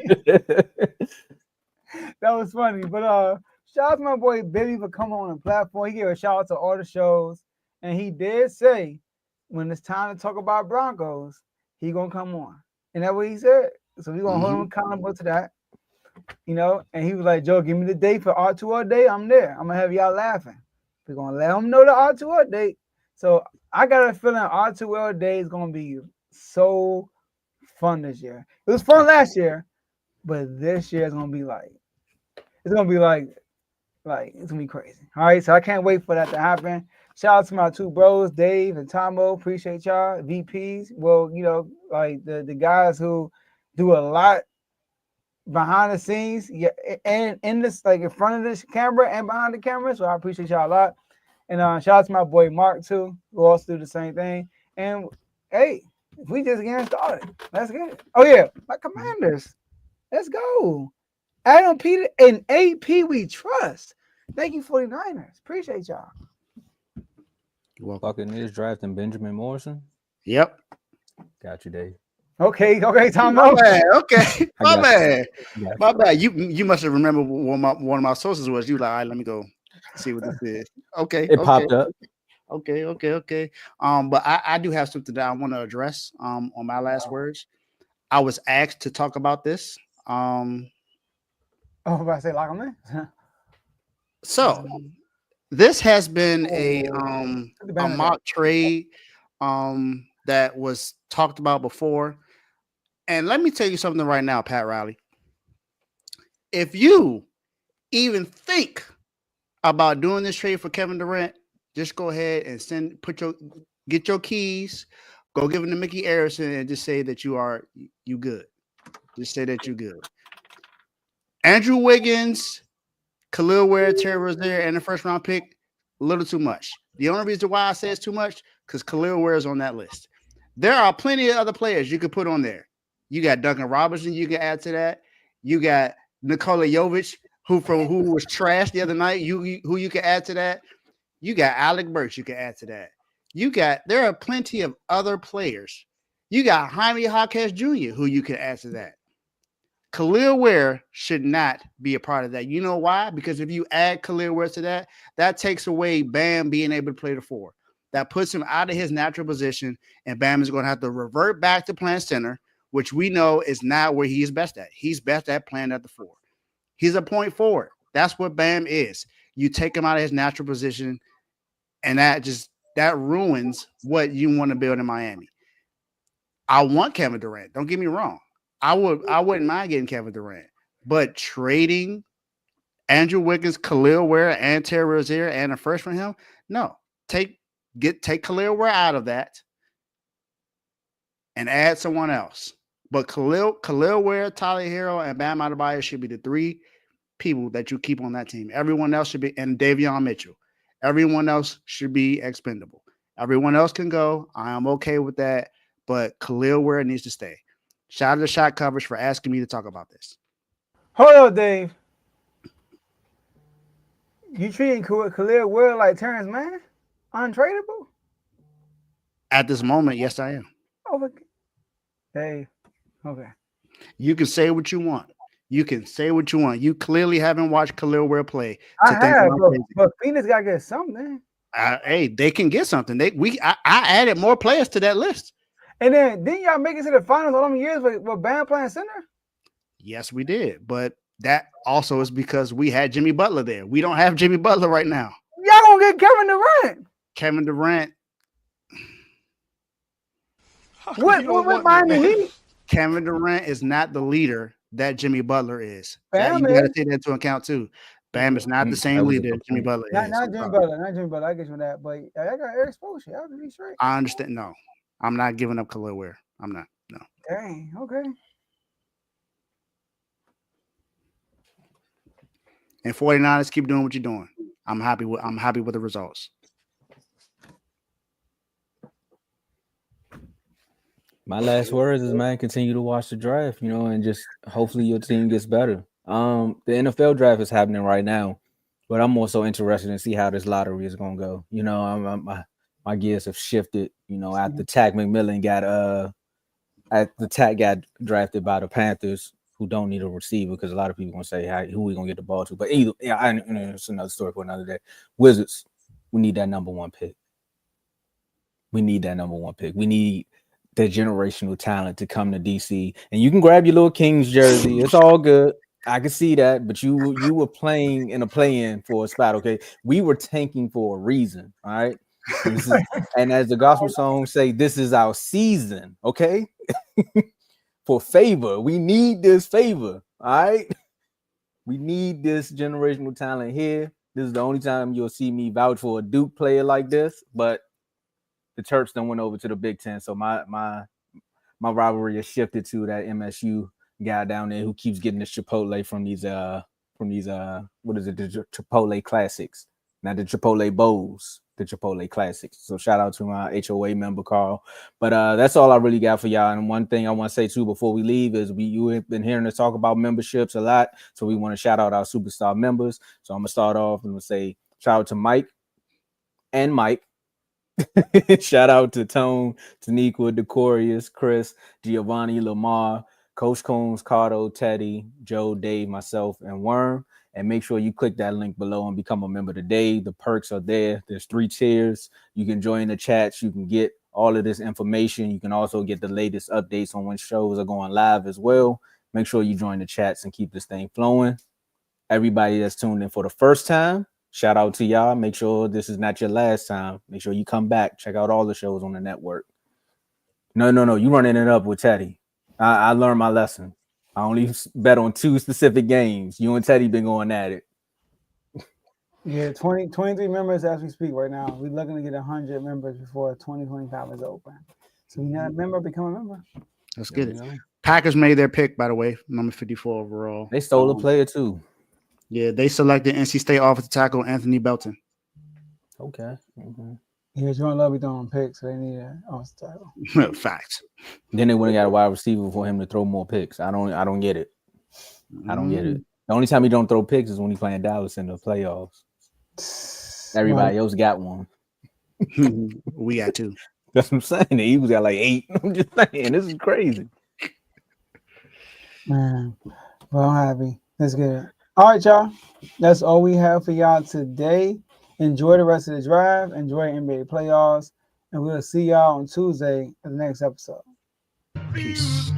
That was funny. But shout out to my boy Bivy for coming on the platform. He gave a shout out to all the shows. And he did say when it's time to talk about Broncos, he gonna come on. And that's what he said. So we're gonna hold him accountable to that. You know, and he was like, Joe, give me the date for R2R Day. I'm there. I'm gonna have y'all laughing. We're gonna let him know the R2R date. So I got a feeling R2L Day is gonna be so fun this year. It was fun last year, but this year it's gonna be like it's gonna be crazy. All right, so I can't wait for that to happen. Shout out to my 2 bros, Dave and Tomo. Appreciate y'all, VPs. Well, you know, like the guys who do a lot behind the scenes, yeah, and in this, like in front of this camera and behind the camera. So I appreciate y'all a lot. And shout out to my boy Mark too, who also do the same thing. And hey, if we just getting started, let's get it. Oh yeah, my Commanders. Let's go. Adam Peter and AP we trust. Thank you, 49ers. Appreciate y'all. You're welcome. Buccaneers drafting Benjamin Morrison. Yep. Got you, Dave. Okay, Tom. My bad. You must have remembered what one of my sources was. You like, all right, let me go see what this is. Okay. It popped up. Okay. But I do have something that I want to address on my last words. I was asked to talk about this. About to say lock them in. So this has been a mock trade that was talked about before. And let me tell you something right now, Pat Riley. If you even think about doing this trade for Kevin Durant, just go ahead and get your keys, go give them to Mickey Arison, and just say that you good. Just say that you good. Andrew Wiggins, Khalil Ware, Terry Rozier, and the first round pick, a little too much. The only reason why I say it's too much, because Khalil Ware is on that list. There are plenty of other players you could put on there. You got Duncan Robinson you can add to that. You got Nikola Jovic, who was trash the other night, who you can add to that. You got Alec Burks you can add to that. There are plenty of other players. You got Jaime Jaquez Jr., who you can add to that. Khalil Ware should not be a part of that. You know why? Because if you add Khalil Ware to that, that takes away Bam being able to play the 4. That puts him out of his natural position, and Bam is going to have to revert back to playing center, which we know is not where he is best at. He's best at playing at the 4. He's a point forward. That's what Bam is. You take him out of his natural position, and that ruins what you want to build in Miami. I want Kevin Durant. Don't get me wrong. I wouldn't mind getting Kevin Durant, but trading Andrew Wiggins, Khalil Ware, and Terry Rozier and a first from him, no. Take Khalil Ware out of that and add someone else. But Khalil Ware, Tyler Hero, and Bam Adebayo should be the 3 people that you keep on that team. Everyone else should be, and Davion Mitchell. Everyone else should be expendable. Everyone else can go. I am okay with that, but Khalil Ware needs to stay. Shout out to Shot Coverage for asking me to talk about this. Hold up, Dave. You treating Khalil Ware like Terrence Mann? Untradeable? At this moment, yes, I am. Oh, Dave. Okay. You can say what you want. You can say what you want. You clearly haven't watched Khalil Ware play. I have, but Phoenix got to get something. Hey, they can get something. I added more players to that list. And then didn't y'all make it to the finals all them years with Bam playing center? Yes, we did. But that also is because we had Jimmy Butler there. We don't have Jimmy Butler right now. Y'all gonna get Kevin Durant. Kevin Durant. What Miami Heat? Kevin Durant is not the leader that Jimmy Butler is. Bam you got to take that into account too. Bam is not the same leader Jimmy Butler is. Not Jimmy Butler. I get you on that. But I got Eric Spoelstra. I'll be straight. I understand. No, I'm not giving up Khalil Ware. I'm not. No. Dang. Okay. And 49ers, keep doing what you're doing. I'm happy with the results. My last words is, man, continue to watch the draft, and just hopefully your team gets better. The NFL draft is happening right now, but I'm also interested in see how this lottery is gonna go. My gears have shifted. After Tack McMillan got drafted by the Panthers, who don't need a receiver, because a lot of people gonna say, "Hey, who we gonna get the ball to?" But it's another story for another day. Wizards, we need that number one pick. We need that generational talent to come to DC, and you can grab your little Kings jersey. It's all good. I can see that, but you were playing in a play-in for a spot. Okay, we were tanking for a reason. All right, and as the gospel songs say, this is our season. Okay, for favor, we need this favor. All right, we need this generational talent here. This is the only time you'll see me vouch for a Duke player like this, but the Terps then went over to the Big Ten, so my rivalry has shifted to that MSU guy down there who keeps getting the Chipotle from these what is it, the Chipotle Classics, not the Chipotle Bowls, the Chipotle Classics. So shout out to my HOA member Carl. But that's all I really got for y'all. And one thing I want to say too before we leave is you have been hearing us talk about memberships a lot, so we want to shout out our superstar members. So I'm gonna start off and say shout out to Mike and Mike. Shout out to Tone, Taniqua, Decorius, Chris, Giovanni, Lamar, Coach Coombs, Cardo, Teddy, Joe, Dave, myself, and Worm. And make sure you click that link below and become a member today. The perks are there. There's 3 tiers. You can join the chats. You can get all of this information. You can also get the latest updates on when shows are going live as well. Make sure you join the chats and keep this thing flowing. Everybody that's tuned in for the first time, shout out to y'all. Make sure this is not your last time. Make sure you come back. Check out all the shows on the network. No. You running it up with Teddy. I learned my lesson. I only bet on 2 specific games. You and Teddy been going at it. Yeah, 23 members as we speak right now. We're looking to get 100 members before 2025 is open. So you're not a member, become a member. Let's get it. Packers made their pick, by the way, number 54 overall. They stole a player too. Yeah, they selected NC State offensive tackle Anthony Belton. Okay. Mm-hmm. Yeah, Jordan Love be throwing picks, so they need an offensive tackle. Facts. Then they went and got a wide receiver for him to throw more picks. I don't get it. I don't get it. The only time he don't throw picks is when he's playing Dallas in the playoffs. Everybody else got one. We got 2. That's what I'm saying. The Eagles got like 8. I'm just saying, this is crazy. Man, well, I'm happy. Let's get it. All right, y'all. That's all we have for y'all today. Enjoy the rest of the drive. Enjoy NBA playoffs. And we'll see y'all on Tuesday for the next episode. Peace.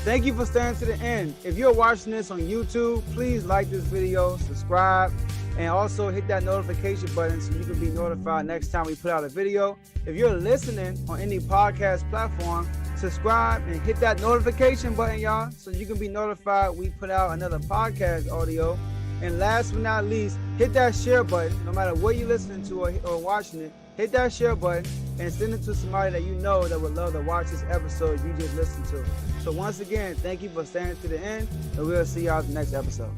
Thank you for staying to the end. If you're watching this on YouTube, please like this video, subscribe, and also hit that notification button so you can be notified next time we put out a video. If you're listening on any podcast platform, subscribe and hit that notification button, y'all, so you can be notified we put out another podcast audio. And last but not least, hit that share button. No matter what you're listening to or watching it, hit that share button and send it to somebody that you know that would love to watch this episode you just listened to. So once again, thank you for staying to the end, and we'll see y'all in the next episode.